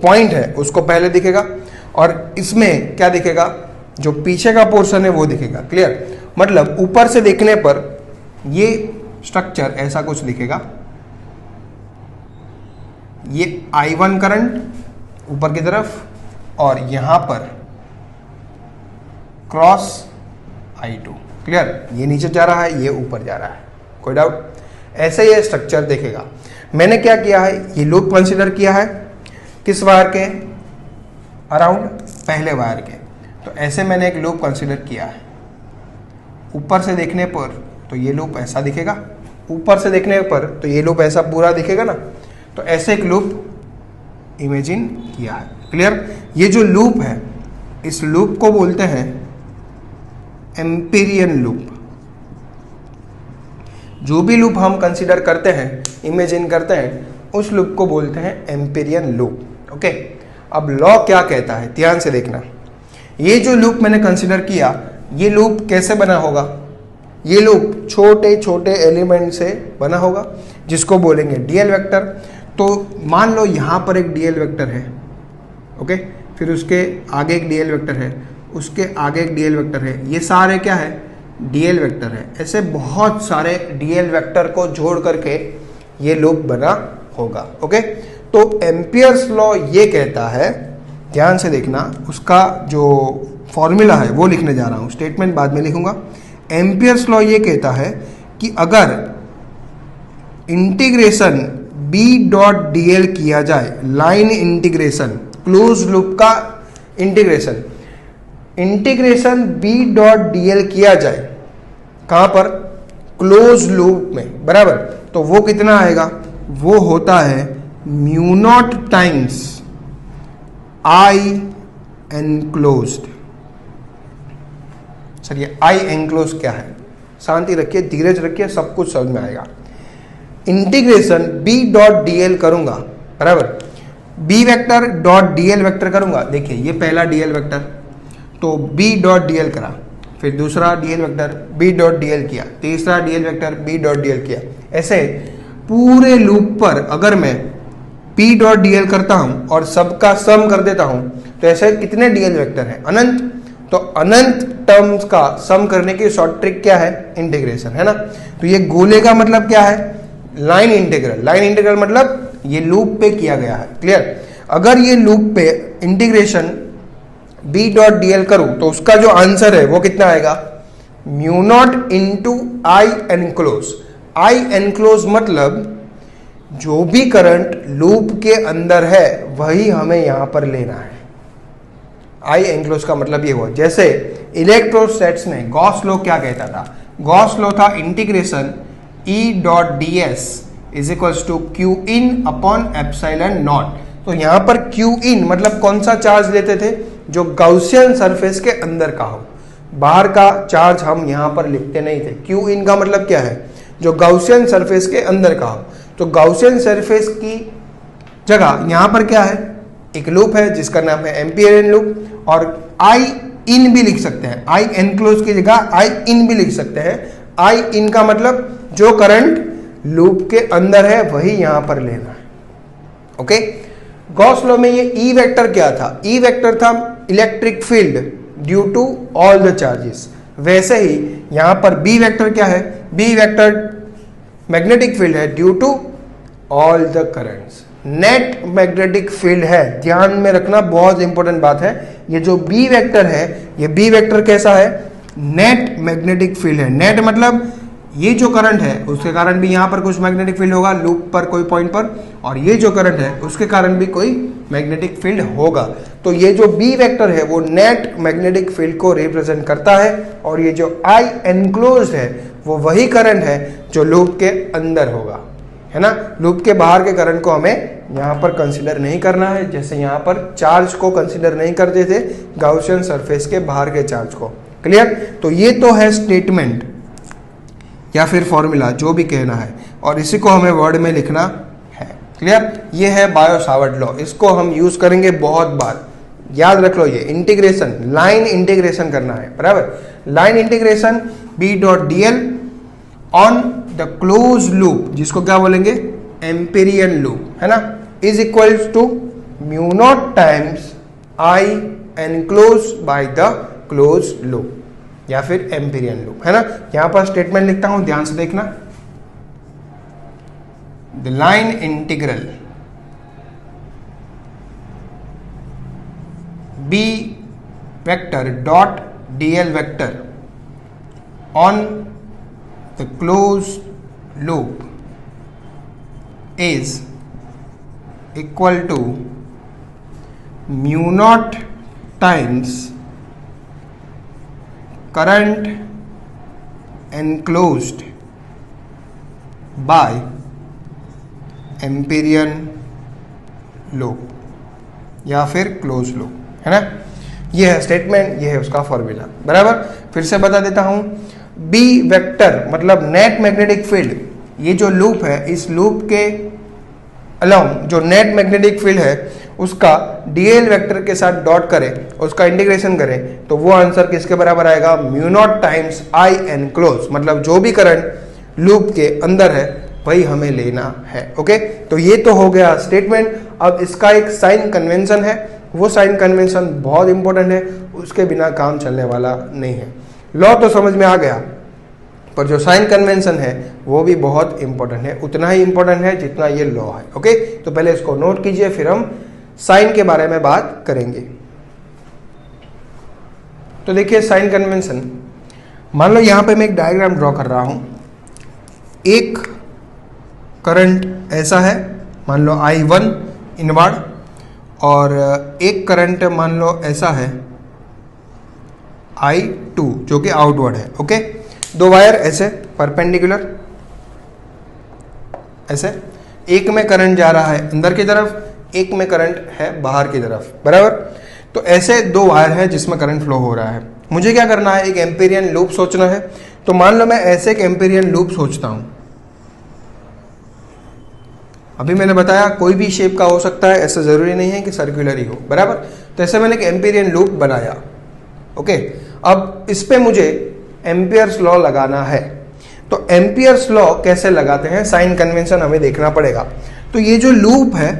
पॉइंट है उसको पहले दिखेगा, और इसमें क्या दिखेगा, जो पीछे का पोर्शन है वो दिखेगा। क्लियर? मतलब ऊपर से देखने पर ये स्ट्रक्चर ऐसा कुछ दिखेगा, ये I1 करंट ऊपर की तरफ और यहां पर क्रॉस I2। क्लियर? ये नीचे जा रहा है, ये ऊपर जा रहा है, कोई डाउट? ऐसे ये स्ट्रक्चर देखेगा। मैंने क्या किया है, ये लूप कंसीडर किया है किस वायर के अराउंड, पहले वायर के। तो ऐसे मैंने एक लूप कंसीडर किया है। ऊपर से देखने पर तो ये लूप ऐसा दिखेगा, ऊपर से देखने पर तो ये लूप ऐसा पूरा दिखेगा ना, तो ऐसे एक लूप इमेजिन किया है। क्लियर? ये जो लूप है इस लूप को बोलते हैं एम्पिरियन लूप। जो भी लूप हम कंसीडर करते हैं, इमेजिन करते हैं, उस लूप को बोलते हैं एम्पिरियन लूप। ओके, अब लॉ क्या कहता है, ध्यान से देखना। ये जो लूप मैंने कंसीडर किया, ये लूप कैसे बना होगा, ये लूप छोटे छोटे एलिमेंट से बना होगा जिसको बोलेंगे डीएल वेक्टर। तो मान लो यहां पर एक डीएल वेक्टर है, ओके, फिर उसके आगे एक डीएल वेक्टर है, उसके आगे एक डीएल वेक्टर है, ये सारे क्या है, डीएल वेक्टर है। ऐसे बहुत सारे डीएल वेक्टर को जोड़ करके ये लूप बना होगा। ओके, तो एम्पियर्स लॉ ये कहता है, ध्यान से देखना, उसका जो फॉर्मूला है वो लिखने जा रहा हूं, स्टेटमेंट बाद में लिखूंगा। एम्पियर्स लॉ ये कहता है कि अगर इंटीग्रेशन बी डॉट डीएल किया जाए, लाइन इंटीग्रेशन, क्लोज लूप का integration, integration B dot dl किया जाए कहां पर, क्लोज लूप में, बराबर, तो वो कितना आएगा, वो होता है म्यू नॉट टाइम्स आई एनक्लोज्ड। सर ये आई एनक्लोज क्या है, शांति रखिए, धीरज रखिए, सब कुछ समझ में आएगा। इंटीग्रेशन बी डॉट डीएल करूंगा, बराबर, B vector dot dl vector करूंगा। देखिए ये पहला डीएल वेक्टर, तो बी डॉट डीएल करा, फिर दूसरा dl vector B dot dl किया, तीसरा dl vector B dot dl किया। ऐसे पूरे लूप पर अगर मैं पी डॉट डीएल करता हूं और सबका सम कर देता हूं, तो ऐसे कितने डीएल वेक्टर हैं, अनंत। तो अनंत टर्म्स का सम करने की शॉर्ट ट्रिक क्या है, इंटीग्रेशन, है ना। तो ये गोले का मतलब क्या है, लाइन इंटीग्रल। लाइन इंटीग्रल मतलब ये लूप पे किया गया है, क्लियर। अगर ये लूप पे इंटीग्रेशन बी डॉट डीएल करूं तो उसका जो आंसर है वो कितना आएगा, म्यू नॉट इंटू आई एनक्लोज। आई एनक्लोज मतलब जो भी करंट लूप के अंदर है वही हमें यहां पर लेना है। आई एनक्लोज का मतलब ये हुआ, जैसे इलेक्ट्रोस्टैट्स में गॉस लॉ क्या कहता था, गॉस लॉ था integration E dot D S is equals to Q in upon epsilon naught. तो यहां पर क्यू इन मतलब कौन सा चार्ज लेते थे, जो गॉसियन सरफेस के अंदर का हो, बाहर का चार्ज हम यहां पर लिखते नहीं थे। क्यू इन का मतलब क्या है, जो गॉसियन सरफेस के अंदर का हो। तो गॉसियन सरफेस की जगह यहां पर क्या है, एक लूप है जिसका नाम है एम्पियरियन लूप, और आई इन भी लिख सकते हैं, आई एनक्लोज की जगह आई इन भी लिख सकते हैं। आई इन का मतलब जो करंट लूप के अंदर है वही यहां पर लेना है। ओके, गॉस लॉ में ये ई वेक्टर क्या था, ई वेक्टर था electric field due to all the charges. वैसे ही यहां पर बी वेक्टर क्या है, बी वेक्टर मैग्नेटिक फील्ड है due to all the currents. Net magnetic field है, ध्यान में रखना, बहुत इंपॉर्टेंट बात है। ये जो बी वेक्टर है, ये बी वेक्टर कैसा है, नेट मैग्नेटिक फील्ड है। नेट मतलब ये जो करंट है उसके कारण भी यहां पर कुछ मैग्नेटिक फील्ड होगा लूप पर कोई पॉइंट पर, और ये जो करंट है उसके कारण भी कोई मैग्नेटिक फील्ड होगा। तो ये जो बी वेक्टर है वो नेट मैग्नेटिक फील्ड को रिप्रेजेंट करता है, और ये जो आई एनक्लोज है वो वही करंट है जो लूप के अंदर होगा, है ना। लूप के बाहर के करंट को हमें यहां पर कंसीडर नहीं करना है, जैसे यहां पर चार्ज को कंसीडर नहीं करते थे गॉसियन सरफेस के बाहर के चार्ज को, क्लियर। तो ये तो है स्टेटमेंट या फिर फॉर्मूला, जो भी कहना है, और इसी को हमें वर्ड में लिखना है, क्लियर। ये है बायो सावर्ट लॉ, इसको हम यूज करेंगे बहुत बार, याद रख लो। ये इंटीग्रेशन, लाइन इंटीग्रेशन करना है, बराबर। Line integration B dot dl on the close loop, जिसको क्या बोलेंगे, एम्पिरियन लूप, है ना, is equals to mu naught times I enclose by the close loop, या फिर एम्पिरियन लूप, है ना। यहां पर स्टेटमेंट लिखता हूं, ध्यान से देखना। The line integral B vector dot dl vector on the close loop is equal to mu naught times current enclosed by Amperian loop या फिर क्लोज लूप, है ना। ये है स्टेटमेंट, ये है उसका फॉर्मूला, बराबर। फिर से बता देता हूं, बी वेक्टर मतलब नेट मैग्नेटिक फील्ड, ये जो लूप है इस लूप के अलोंग जो नेट मैग्नेटिक फील्ड है उसका डीएल वेक्टर के साथ डॉट करें, उसका इंटीग्रेशन करें, तो वो आंसर किसके बराबर आएगा, mu naught times I enclose, मतलब जो भी करंट लूप के अंदर है वही हमें लेना है। ओके, तो ये तो हो गया स्टेटमेंट। अब इसका एक साइन कन्वेंशन है, वो साइन कन्वेंशन बहुत इंपॉर्टेंट है, उसके बिना काम चलने वाला नहीं है। लॉ तो समझ में आ गया, पर जो साइन कन्वेंशन है वो भी बहुत इंपॉर्टेंट है, उतना ही इंपॉर्टेंट है जितना ये लॉ है। ओके, तो पहले इसको नोट कीजिए, फिर हम साइन के बारे में बात करेंगे। तो देखिए साइन कन्वेंशन, मान लो यहां पे मैं एक डायग्राम ड्रॉ कर रहा हूं। एक करंट ऐसा है, मान लो I1 इनवर्ड, और एक करंट मान लो ऐसा है I2 जो कि आउटवर्ड है। ओके, दो वायर ऐसे परपेंडिकुलर, ऐसे, एक में करंट जा रहा है अंदर की तरफ, एक में करंट है बाहर की तरफ, बराबर। तो ऐसे दो वायर है जिसमें करंट फ्लो हो रहा है। मुझे क्या करना है, एक एम्पीरियन लूप सोचना है। तो मान लो मैं ऐसे एक एम्पीरियन लूप सोचता हूं। अभी मैंने बताया कोई भी शेप का हो सकता है, ऐसा जरूरी नहीं है कि सर्कुलर ही हो, बराबर। तो ऐसे मैंने एक एम्पीरियन लूप बनाया। ओके, अब इस पे मुझे एम्पियर्स लॉ लगाना है। तो एम्पियर्स लॉ कैसे लगाते हैं, साइन कन्वेंशन हमें देखना पड़ेगा। तो ये जो लूप है,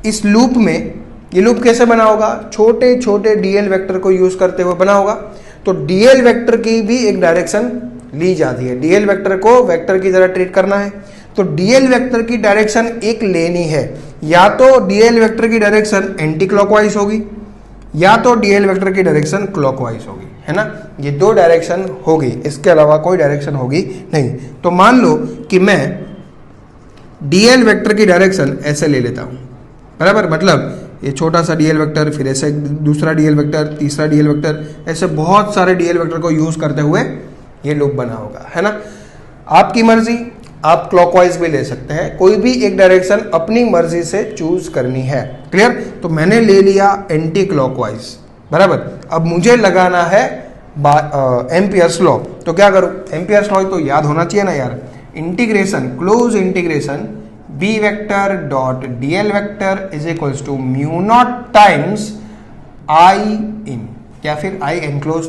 इस लूप में ये लूप कैसे बना होगा, छोटे छोटे डीएल वेक्टर को यूज करते हुए बना होगा। तो डीएल वेक्टर की भी एक डायरेक्शन ली जाती है, डीएल वेक्टर को वेक्टर की तरह ट्रीट करना है। तो डीएल वेक्टर की डायरेक्शन एक लेनी है, या तो डीएल वेक्टर की डायरेक्शन एंटी क्लॉकवाइज होगी, या तो डीएल वेक्टर की डायरेक्शन क्लॉकवाइज होगी, है ना। ये दो डायरेक्शन होगी, इसके अलावा कोई डायरेक्शन होगी नहीं। तो मान लो कि मैं डीएल वेक्टर की डायरेक्शन ऐसे ले लेता हूं, बराबर। मतलब ये छोटा सा डीएल वेक्टर, फिर ऐसे दूसरा डीएल वेक्टर, तीसरा डीएल वेक्टर, ऐसे बहुत सारे डीएल वेक्टर को यूज करते हुए ये लूप बना होगा, है ना। आपकी मर्जी, आप क्लॉकवाइज भी ले सकते हैं, कोई भी एक डायरेक्शन अपनी मर्जी से चूज करनी है। क्लियर। तो मैंने ले लिया एंटी क्लॉकवाइज, बराबर। अब मुझे लगाना है एम्पियर्स लॉ। तो क्या करूं, एम्पियर्स लॉ तो याद होना चाहिए ना यार। Integration, close integration B vector dot dl vector is equals to mu naught times I in, या फिर आई एनक्लोज।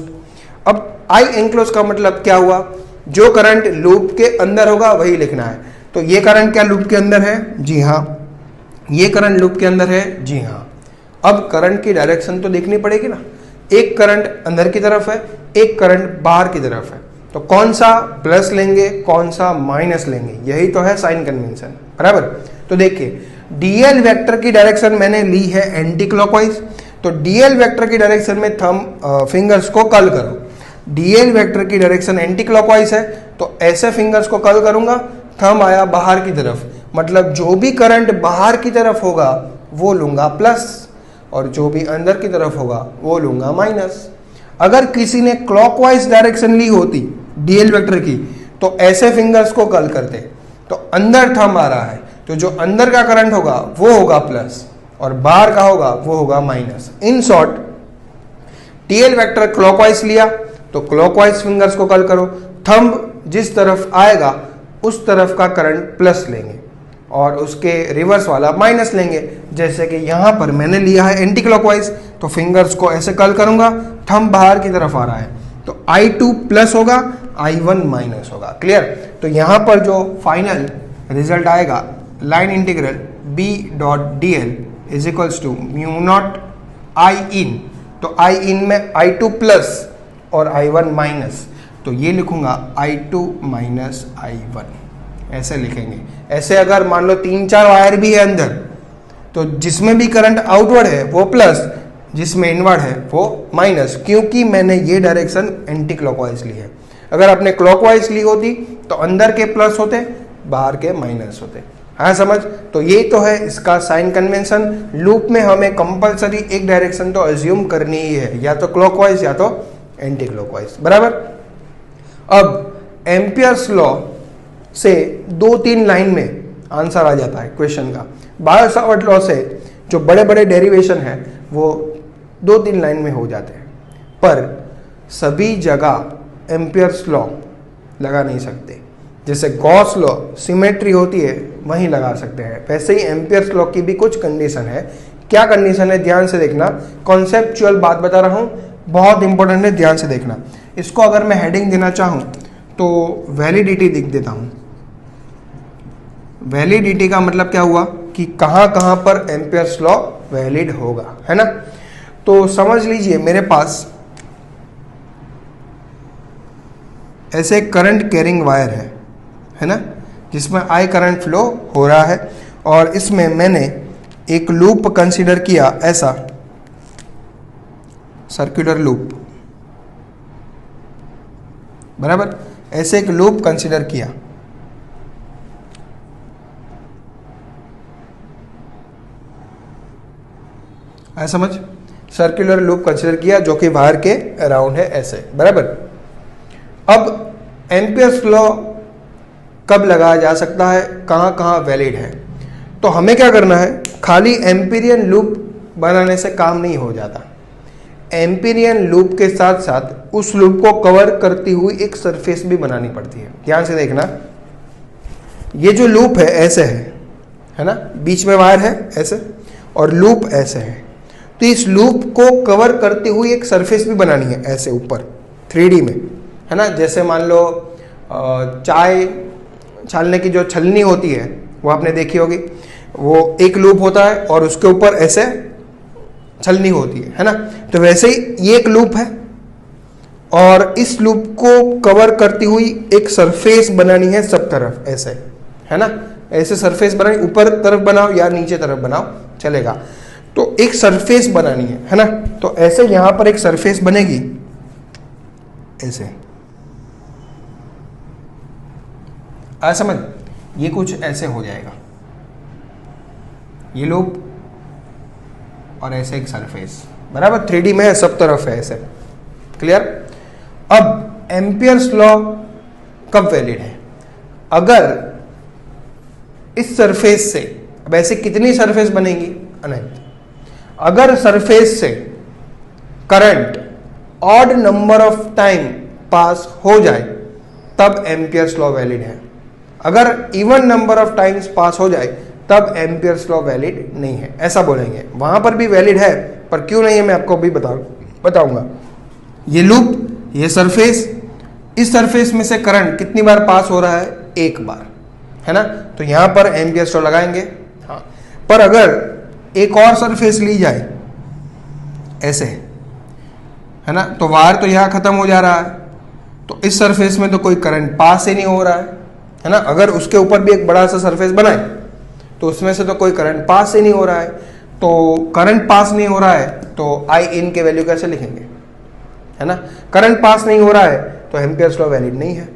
अब आई एनक्लोज का मतलब क्या हुआ, जो करंट लूप के अंदर होगा वही लिखना है। तो ये करंट क्या लूप के अंदर है, जी हाँ। ये करंट लूप के अंदर है, जी हाँ। अब करंट की डायरेक्शन तो देखनी पड़ेगी ना, एक करंट अंदर की तरफ है, एक करंट बाहर की तरफ है। तो कौन सा प्लस लेंगे, कौन सा माइनस लेंगे, यही तो है साइन कन्वेंशन, बराबर। तो देखिए डीएल वेक्टर की डायरेक्शन मैंने ली है एंटी क्लॉकवाइज। तो डीएल वेक्टर की डायरेक्शन में थंब फिंगर्स को कर्ल करो। डीएल वेक्टर की डायरेक्शन एंटी क्लॉकवाइज है, तो ऐसे फिंगर्स को कर्ल करूंगा, थंब आया बाहर की तरफ, मतलब जो भी करंट बाहर की तरफ होगा वो लूंगा प्लस, और जो भी अंदर की तरफ होगा वो लूंगा माइनस। अगर किसी ने क्लॉकवाइज डायरेक्शन ली होती डीएल वेक्टर की, तो ऐसे फिंगर्स को कर्ल करते। तो अंदर थंब आ रहा है, तो जो अंदर का करंट होगा वो होगा प्लस, और बाहर का होगा वो होगा minus. In short, DL vector clockwise लिया तो क्लॉकवाइज फिंगर्स को कर्ल करो, थंब जिस तरफ आएगा उस तरफ का करंट प्लस लेंगे, और उसके रिवर्स वाला माइनस लेंगे। जैसे कि यहां पर मैंने लिया है एंटी क्लॉकवाइज, तो फिंगर्स को ऐसे कर्ल करूंगा, थंब बाहर की तरफ आ रहा है, तो I2 प्लस होगा, I1 माइनस होगा। क्लियर। तो यहां पर जो फाइनल रिजल्ट आएगा, line integral B dot DL is equals to mu naught I in. तो I इन में I2 प्लस और I1 माइनस, तो ये लिखूंगा I2 माइनस I1, ऐसे लिखेंगे। ऐसे अगर मान लो 3-4 वायर भी है अंदर, तो जिसमें भी करंट आउटवर्ड है वो प्लस, जिसमें इनवर्ड है वो माइनस, क्योंकि मैंने ये डायरेक्शन एंटी क्लॉकवाइज ली है। अगर आपने क्लॉकवाइज ली होती तो अंदर के प्लस होते, बाहर के माइनस होते। हाँ समझ। तो ये तो है इसका साइन कन्वेंशन। लूप में हमें कंपलसरी एक डायरेक्शन तो अज्यूम करनी ही है, या तो क्लॉकवाइज या तो एंटी क्लॉकवाइज, बराबर। अब एम्पियर्स लॉ से 2-3 लाइन में आंसर आ जाता है क्वेश्चन का। बायो सावर्ट लॉ से जो बड़े बड़े डेरिवेशन है वो 2-3 लाइन में हो जाते हैं, पर सभी जगह एम्पियर्स लॉ लगा नहीं सकते। जैसे गॉस लॉ सिमेट्री होती है वहीं लगा सकते हैं, वैसे ही एम्पियर्स लॉ की भी कुछ कंडीशन है। क्या कंडीशन है, ध्यान से देखना। कॉन्सेप्चुअल बात बता रहा हूं, बहुत इंपॉर्टेंट है, ध्यान से देखना। इसको अगर मैं हेडिंग देना चाहूं तो वैलिडिटी लिख देता हूं। वैलिडिटी का मतलब क्या हुआ कि कहां कहां पर एम्पियर्स लॉ वैलिड होगा, है ना। तो समझ लीजिए मेरे पास ऐसे करंट कैरिंग वायर है ना, जिसमें आई करंट फ्लो हो रहा है और इसमें मैंने एक लूप कंसीडर किया, ऐसा सर्कुलर लूप, बराबर, ऐसे एक लूप कंसीडर किया। आया समझ? सर्कुलर लूप कंसीडर किया जो कि वायर के अराउंड है, ऐसे, बराबर। अब एम्पियर्स लॉ कब लगाया जा सकता है, कहाँ कहाँ वैलिड है? तो हमें क्या करना है, खाली एम्पीरियन लूप बनाने से काम नहीं हो जाता। एम्पीरियन लूप के साथ साथ उस लूप को कवर करती हुई एक सरफेस भी बनानी पड़ती है। ध्यान से देखना, ये जो लूप है ऐसे है ना, बीच में वायर है ऐसे और लूप ऐसे है, तो इस लूप को कवर करती हुई एक सरफेस भी बनानी है ऐसे ऊपर 3D में, है ना। जैसे मान लो चाय छानने की जो छलनी होती है वो आपने देखी होगी, वो एक लूप होता है और उसके ऊपर ऐसे छलनी होती है ना। तो वैसे ही ये एक लूप है और इस लूप को कवर करती हुई एक सरफेस बनानी है सब तरफ, ऐसे, है ना। ऐसे सरफेस बनानी, ऊपर तरफ बनाओ या नीचे तरफ बनाओ चलेगा, तो एक सरफेस बनानी है ना। तो ऐसे यहां पर एक सरफेस बनेगी ऐसे, आ समझ? ये कुछ ऐसे हो जाएगा, ये लूप और ऐसे एक सरफेस, बराबर, 3D में है, सब तरफ है ऐसे, क्लियर? अब एम्पियर्स लॉ कब वैलिड है? अगर इस सरफेस से, अब ऐसे कितनी सरफेस बनेगी? अनंत। अगर सरफेस से current odd number of time pass हो जाए तब एम्पियर्स लॉ वैलिड है। अगर इवन नंबर ऑफ टाइम्स पास हो जाए तब एम्पियर्स लॉ वैलिड नहीं है, ऐसा बोलेंगे। वहां पर भी वैलिड है, पर क्यों नहीं है मैं आपको अभी बताऊंगा। ये लूप, ये सरफेस, इस सरफेस में से करंट कितनी बार पास हो रहा है? एक बार, है ना। तो यहां पर एम्पियर्स लॉ लगाएंगे, हाँ। पर अगर एक और सरफेस ली जाए ऐसे, है ना, तो वायर तो यहां खत्म हो जा रहा है, तो इस सरफेस में तो कोई करंट पास ही नहीं हो रहा है ना। अगर उसके ऊपर भी एक बड़ा सा सरफेस बनाए तो उसमें से तो कोई करंट पास ही नहीं हो रहा है, तो करंट पास नहीं हो रहा है तो आई इन के वैल्यू कैसे लिखेंगे, है ना। करंट पास नहीं हो रहा है तो एम्पियर्स लॉ वैलिड नहीं है।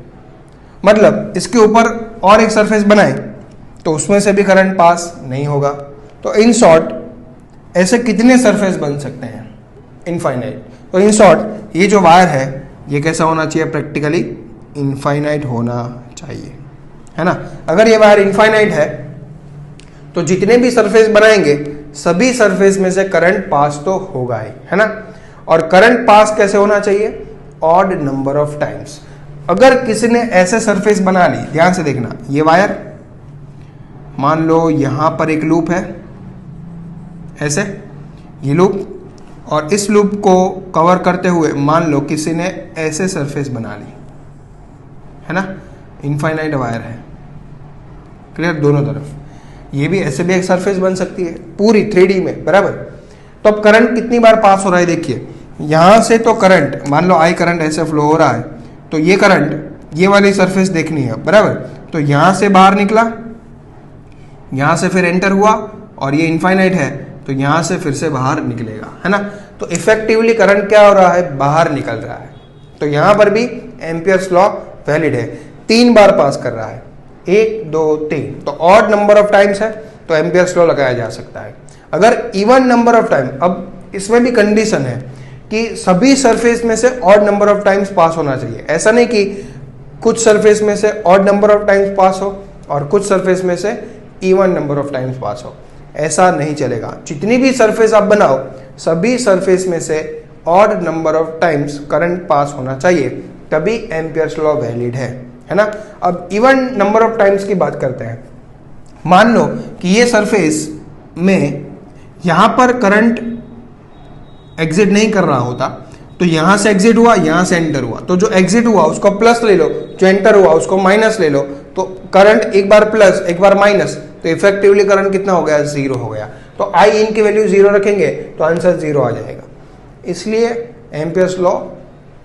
मतलब इसके ऊपर और एक सरफेस बनाए तो उसमें से भी करंट पास नहीं होगा। तो इन शॉर्ट ऐसे कितने सरफेस बन सकते हैं? इनफाइनाइट। तो इन शॉर्ट ये जो वायर है ये कैसा होना चाहिए? प्रैक्टिकली इनफाइनाइट होना चाहिए, है ना। अगर ये वायर इनफाइनाइट है तो जितने भी सरफेस बनाएंगे सभी सरफेस में से करंट पास तो होगा ही, है ना। और करंट पास कैसे होना चाहिए? Odd number of times. अगर किसी ने ऐसे सरफेस बना ली, ध्यान से देखना, ये वायर मान लो यहां पर एक लूप है ऐसे, ये लूप, और इस लूप को कवर करते हुए मान लो किसी ने ऐसे सरफेस बना ली, है ना। इनफाइनाइट वायर है, क्लियर, दोनों तरफ। ये भी ऐसे भी एक सरफेस बन सकती है पूरी 3D में, बराबर। तो अब करंट कितनी बार पास हो रहा है देखिए, यहां से तो करंट, मान लो आई करंट ऐसे फ्लो हो रहा है, तो ये करंट ये वाली सरफेस देखनी है, बराबर। तो यहां से बाहर निकला, यहां से फिर एंटर हुआ, और ये इनफाइनाइट है तो यहां से फिर से बाहर निकलेगा, है ना। तो इफेक्टिवली करंट क्या हो रहा है? बाहर निकल रहा है। तो यहां पर भी एम्पियर्स लॉ वैलिड है, 3 बार पास कर रहा है, 1 2 3, तो ऑड नंबर ऑफ टाइम्स है तो एम्पियर्स लॉ लगाया जा सकता है। अगर इवन नंबर ऑफ टाइम, अब इसमें भी कंडीशन है कि सभी सरफेस में से ऑड नंबर ऑफ टाइम्स पास होना चाहिए। ऐसा नहीं कि कुछ सरफेस में से ऑड नंबर ऑफ टाइम्स पास हो और कुछ सरफेस में से इवन नंबर ऑफ टाइम्स पास हो, ऐसा नहीं चलेगा। जितनी भी सरफेस आप बनाओ सभी सरफेस में से odd number of times current pass होना चाहिए, तभी एम्पियर्स लॉ वैलिड है ना। अब इवन नंबर ऑफ टाइम्स की बात करते हैं। मान लो कि ये सरफेस में यहां पर करंट एग्जिट नहीं कर रहा होता, तो यहां से एग्जिट हुआ, यहां से एंटर हुआ, तो जो एग्जिट हुआ उसको प्लस ले लो, जो एंटर हुआ उसको माइनस ले लो, तो करंट एक बार प्लस एक बार माइनस, तो इफेक्टिवली करंट कितना हो गया? 0 हो गया। तो आई इन की वैल्यू 0 रखेंगे तो आंसर 0 आ जाएगा। इसलिए Ampere's law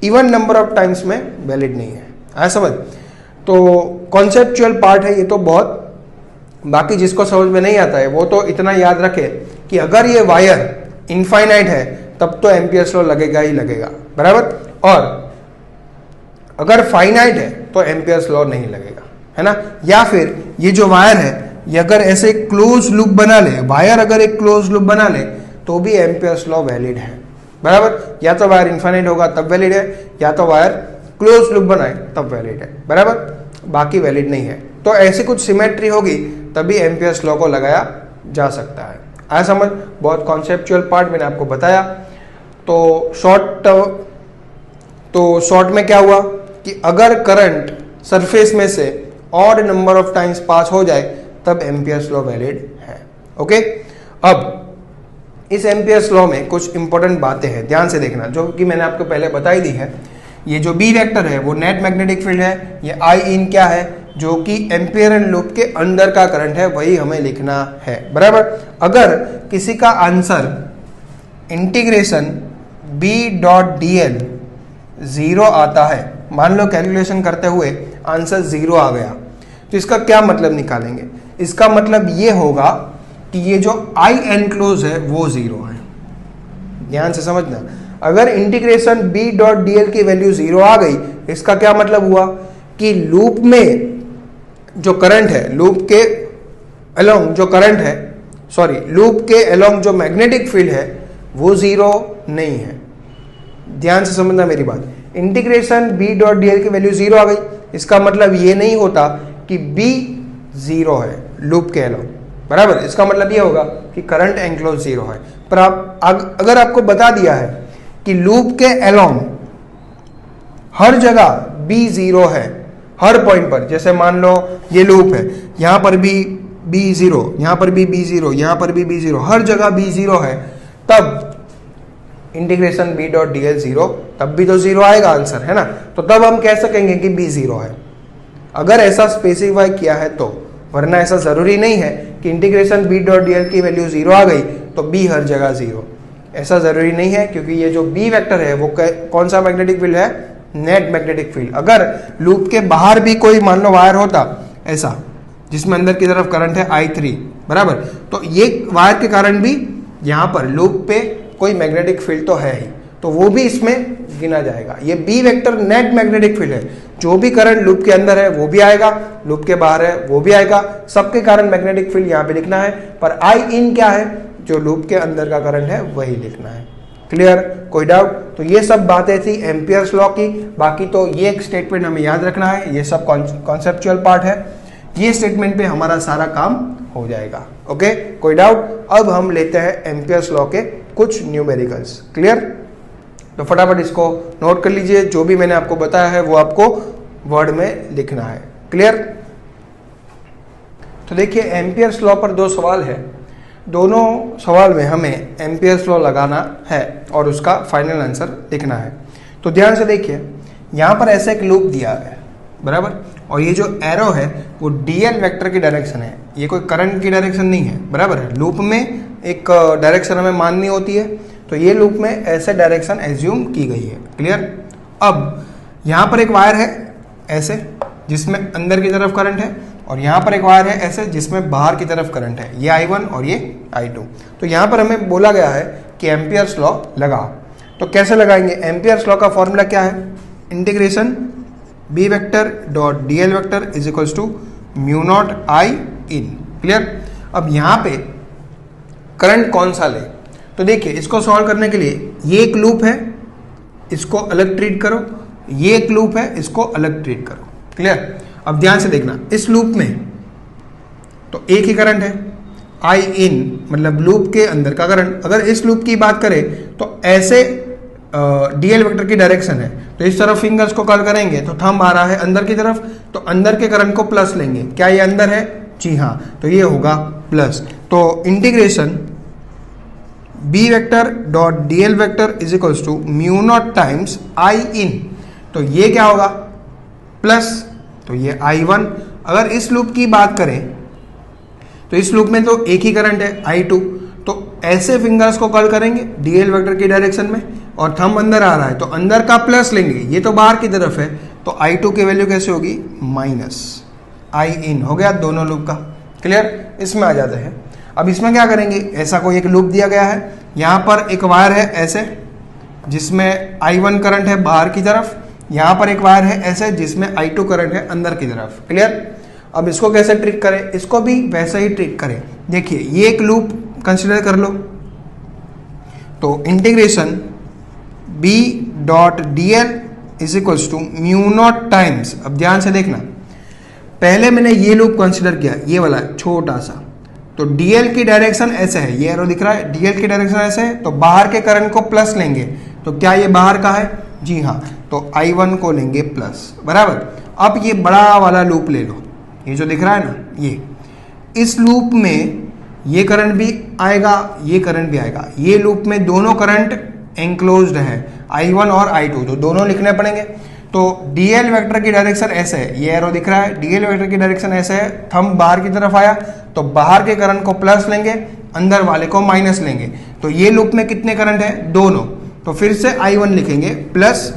even number of times में वैलिड नहीं है। आया समझ? तो कॉन्सेप्चुअल पार्ट है ये तो बहुत, बाकी जिसको समझ में नहीं आता है वो तो इतना याद रखे कि अगर ये वायर इनफाइनाइट है तब तो एम्पियर्स लॉ लगेगा ही लगेगा, बराबर, और अगर फाइनाइट है तो एम्पियर्स लॉ नहीं लगेगा, है ना। या फिर ये जो वायर है ये अगर ऐसे क्लोज लूप बना ले, वायर अगर एक क्लोज लूप बना ले तो भी एम्पियर्स लॉ वैलिड है, बराबर। या तो वायर इनफाइनाइट होगा तब वैलिड है, या तो वायर क्लोज लूप बनाए तब वैलिड है, बराबर, बाकी वैलिड नहीं है। तो ऐसी कुछ सिमेट्री होगी तभी एम्पियर्स लॉ को लगाया जा सकता है। आया समझ? बहुत कॉन्सेप्चुअल पार्ट मैंने आपको बताया। तो शॉर्ट में क्या हुआ कि अगर करंट सरफेस में से ऑड नंबर ऑफ टाइम्स पास हो जाए तब एम्पियर्स लॉ वैलिड है। ओके, अब इस एम्पियर्स लॉ में कुछ इंपॉर्टेंट बातें हैं, ध्यान से देखना, जो कि मैंने आपको पहले बताई दी है। ये जो बी वेक्टर है वो नेट मैग्नेटिक फील्ड है, ये आई इन क्या है, जो कि एम्पियर एंड लूप के अंदर का करंट है, वही हमें लिखना है, बराबर। अगर किसी का आंसर इंटीग्रेशन B.dl 0 आता है, मान लो कैलकुलेशन करते हुए आंसर 0 आ गया, तो इसका क्या मतलब निकालेंगे? इसका मतलब ये होगा कि ये जो आई एनक्लोज है वो 0 है। ध्यान से समझना, अगर इंटीग्रेशन B.dl की वैल्यू 0 आ गई, इसका क्या मतलब हुआ कि लूप में जो करंट है, लूप के अलोंग जो करंट है, सॉरी, लूप के अलोंग जो मैग्नेटिक फील्ड है वो 0 नहीं है। ध्यान से समझना मेरी बात, इंटीग्रेशन B.dl की वैल्यू 0 आ गई, इसका मतलब ये नहीं होता कि B 0 है लूप के अलोंग, बराबर। इसका मतलब ये होगा कि करंट एनक्लोज 0 है। पर आप अगर आपको बता दिया है कि लूप के अलोंग हर जगह B 0 है, हर पॉइंट पर, जैसे मान लो ये लूप है, यहां पर भी B 0, यहां पर भी B 0, यहां पर भी B 0, हर जगह B 0 है, तब इंटीग्रेशन B.dl 0, तब भी तो 0 आएगा आंसर, है ना। तो तब हम कह सकेंगे कि B 0 है, अगर ऐसा स्पेसिफाई किया है तो, वरना ऐसा जरूरी नहीं है कि इंटीग्रेशन B.dl की वैल्यू 0 आ गई तो B हर जगह 0, ऐसा जरूरी नहीं है, क्योंकि ये जो B वेक्टर है वो कौन सा मैग्नेटिक फील्ड है? Net magnetic field. अगर लूप के बाहर भी कोई मान लो वायर होता ऐसा, जिसमें अंदर की तरफ करंट है I3, बराबर, तो ये वायर के कारण भी यहां पर लूप पे कोई मैग्नेटिक फील्ड तो है ही, तो वो भी इसमें गिना जाएगा। ये B vector net magnetic field है, जो भी करंट लूप के अंदर है वो भी आएगा, लूप के बाहर है वो भी आएगा, सबके कारण मैग्नेटिक फील्ड यहाँ पे लिखना है। पर आई इन क्या है? जो लूप के अंदर का करंट है वही लिखना है। क्लियर? कोई डाउट? तो ये सब बातें थी एम्पियर्स लॉ की। बाकी तो ये एक स्टेटमेंट हमें याद रखना है, ये सब कॉन्सेप्चुअल पार्ट है, ये स्टेटमेंट पे हमारा सारा काम हो जाएगा। ओके, कोई डाउट? अब हम लेते हैं एम्पियर्स लॉ के कुछ न्यूमेरिकल्स। क्लियर? तो फटाफट इसको नोट कर लीजिए, जो भी मैंने आपको बताया है वो आपको वर्ड में लिखना है। क्लियर? तो देखिए, एम्पियर्स लॉ पर दो सवाल है, दोनों सवाल में हमें एम्पियर्स लॉ लगाना है और उसका फाइनल आंसर लिखना है। तो ध्यान से देखिए, यहाँ पर ऐसा एक लूप दिया है, बराबर, और ये जो एरो है वो डीएल वेक्टर की डायरेक्शन है, ये कोई करंट की डायरेक्शन नहीं है, बराबर है। लूप में एक डायरेक्शन हमें माननी होती है, तो ये लूप में ऐसे डायरेक्शन एज्यूम की गई है। क्लियर? अब यहाँ पर एक वायर है ऐसे, जिसमें अंदर की तरफ करंट है, और यहाँ पर एक वायर है ऐसे जिसमें बाहर की तरफ करंट है, ये I1 और ये I2। तो यहाँ पर हमें बोला गया है कि एम्पियर्स लॉ लगाओ। तो कैसे लगाएंगे? एम्पियर्स लॉ का फॉर्मूला क्या है? Integration B vector dot DL vector is equals to mu naught I in. Clear? अब यहाँ पे करंट कौन सा ले? तो देखिए, इसको सॉल्व करने के लिए ये एक लूप है, इसको अलग ट्रीट करो, ये एक लूप है, इसको अलग ट्रीट करो। क्लियर? अब ध्यान से देखना, इस लूप में तो एक ही करंट है I इन, मतलब लूप के अंदर का करंट। अगर इस लूप की बात करें तो ऐसे DL वेक्टर की डायरेक्शन है, तो इस तरफ फिंगर्स को कर्ल करेंगे तो थंब आ रहा है अंदर की तरफ, तो अंदर के करंट को प्लस लेंगे। क्या ये अंदर है? जी हाँ, तो ये होगा प्लस। तो integration B vector dot DL vector is equals to mu naught times I in, तो ये क्या होगा? प्लस, तो ये I1। अगर इस लूप की बात करें तो इस लूप में तो एक ही करंट है I2, तो ऐसे फिंगर्स को कर्ल करेंगे DL वेक्टर की डायरेक्शन में, और थंब अंदर आ रहा है तो अंदर का प्लस लेंगे, ये तो बाहर की तरफ है, तो I2 की वैल्यू कैसे होगी माइनस I in हो गया दोनों लूप का। क्लियर, इसमें आ जाते हैं। अब इसमें क्या करेंगे, ऐसा कोई एक लूप दिया गया है, यहाँ पर एक वायर है ऐसे जिसमें I1 करंट है बाहर की तरफ, यहाँ पर एक वायर है ऐसे जिसमें I2 करंट है अंदर की तरफ। क्लियर, अब इसको कैसे ट्रीट करें, इसको भी वैसे ही ट्रीट करें। देखिए ये एक लूप कंसिडर कर लो, तो integration B dot D L is equals to mu naught times, अब ध्यान से देखना, पहले मैंने ये लूप कंसिडर किया, ये वाला छोटा सा, तो dl की डायरेक्शन ऐसे है, ये एरो दिख रहा है, dl की डायरेक्शन ऐसे है, तो बाहर के करंट को प्लस लेंगे, तो क्या ये बाहर का है, जी हाँ, तो I1 को लेंगे प्लस, बराबर। अब ये बड़ा वाला लूप ले लो, ये जो दिख रहा है ना, ये इस लूप में ये करंट भी आएगा, ये करंट भी आएगा, ये लूप में दोनों करंट एंक्लोज्ड है, I1 और I2, तो दोनों लिखने पड़ेंगे। तो dl वेक्टर की डायरेक्शन ऐसे है, ये एरो दिख रहा है, dl वेक्टर की डायरेक्शन ऐसे है, थंब बाहर की तरफ आया तो बाहर के करंट को प्लस लेंगे, अंदर वाले को माइनस लेंगे, तो ये लूप में कितने करंट है, दोनों, तो फिर से I1 लिखेंगे प्लस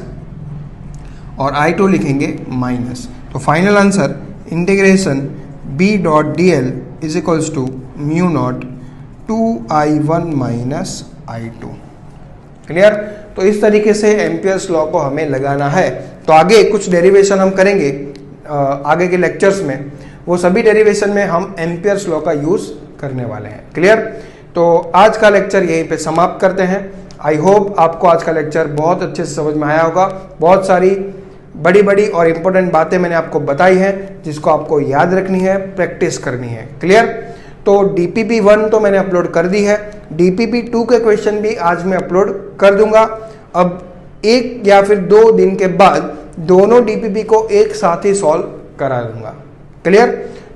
और I2 लिखेंगे माइनस, तो final answer integration B dot D L is equals to mu naught 2I1 minus I2। Clear, तो इस तरीके से एम्पियर्स लॉ को हमें लगाना है। तो आगे कुछ डेरिवेशन हम करेंगे आगे के लेक्चर्स में, वो सभी डेरिवेशन में हम एम्पियर्स लॉ का यूज करने वाले हैं। क्लियर, तो आज का लेक्चर यहीं पे समाप्त करते हैं। आई होप आपको आज का लेक्चर बहुत अच्छे से समझ में आया होगा। बहुत सारी बड़ी बड़ी और इंपॉर्टेंट बातें मैंने आपको बताई हैं जिसको आपको याद रखनी है, प्रैक्टिस करनी है। क्लियर, तो DPP 1 तो मैंने अपलोड कर दी है, DPP 2 के क्वेश्चन भी आज मैं अपलोड कर दूंगा। अब 1 या फिर 2 दिन के बाद दोनों DPP को एक साथ ही सॉल्व करा दूंगा। क्लियर,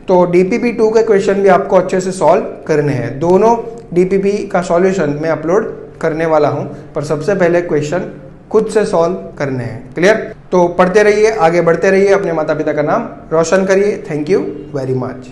तो DPP 2 के क्वेश्चन भी आपको अच्छे से सॉल्व करने हैं। दोनों DPP का सॉल्यूशन मैं अपलोड करने वाला हूं, पर सबसे पहले क्वेश्चन खुद से सॉल्व करने हैं। क्लियर, तो पढ़ते रहिए, आगे बढ़ते रहिए, अपने माता पिता का नाम रोशन करिए। Thank you very much.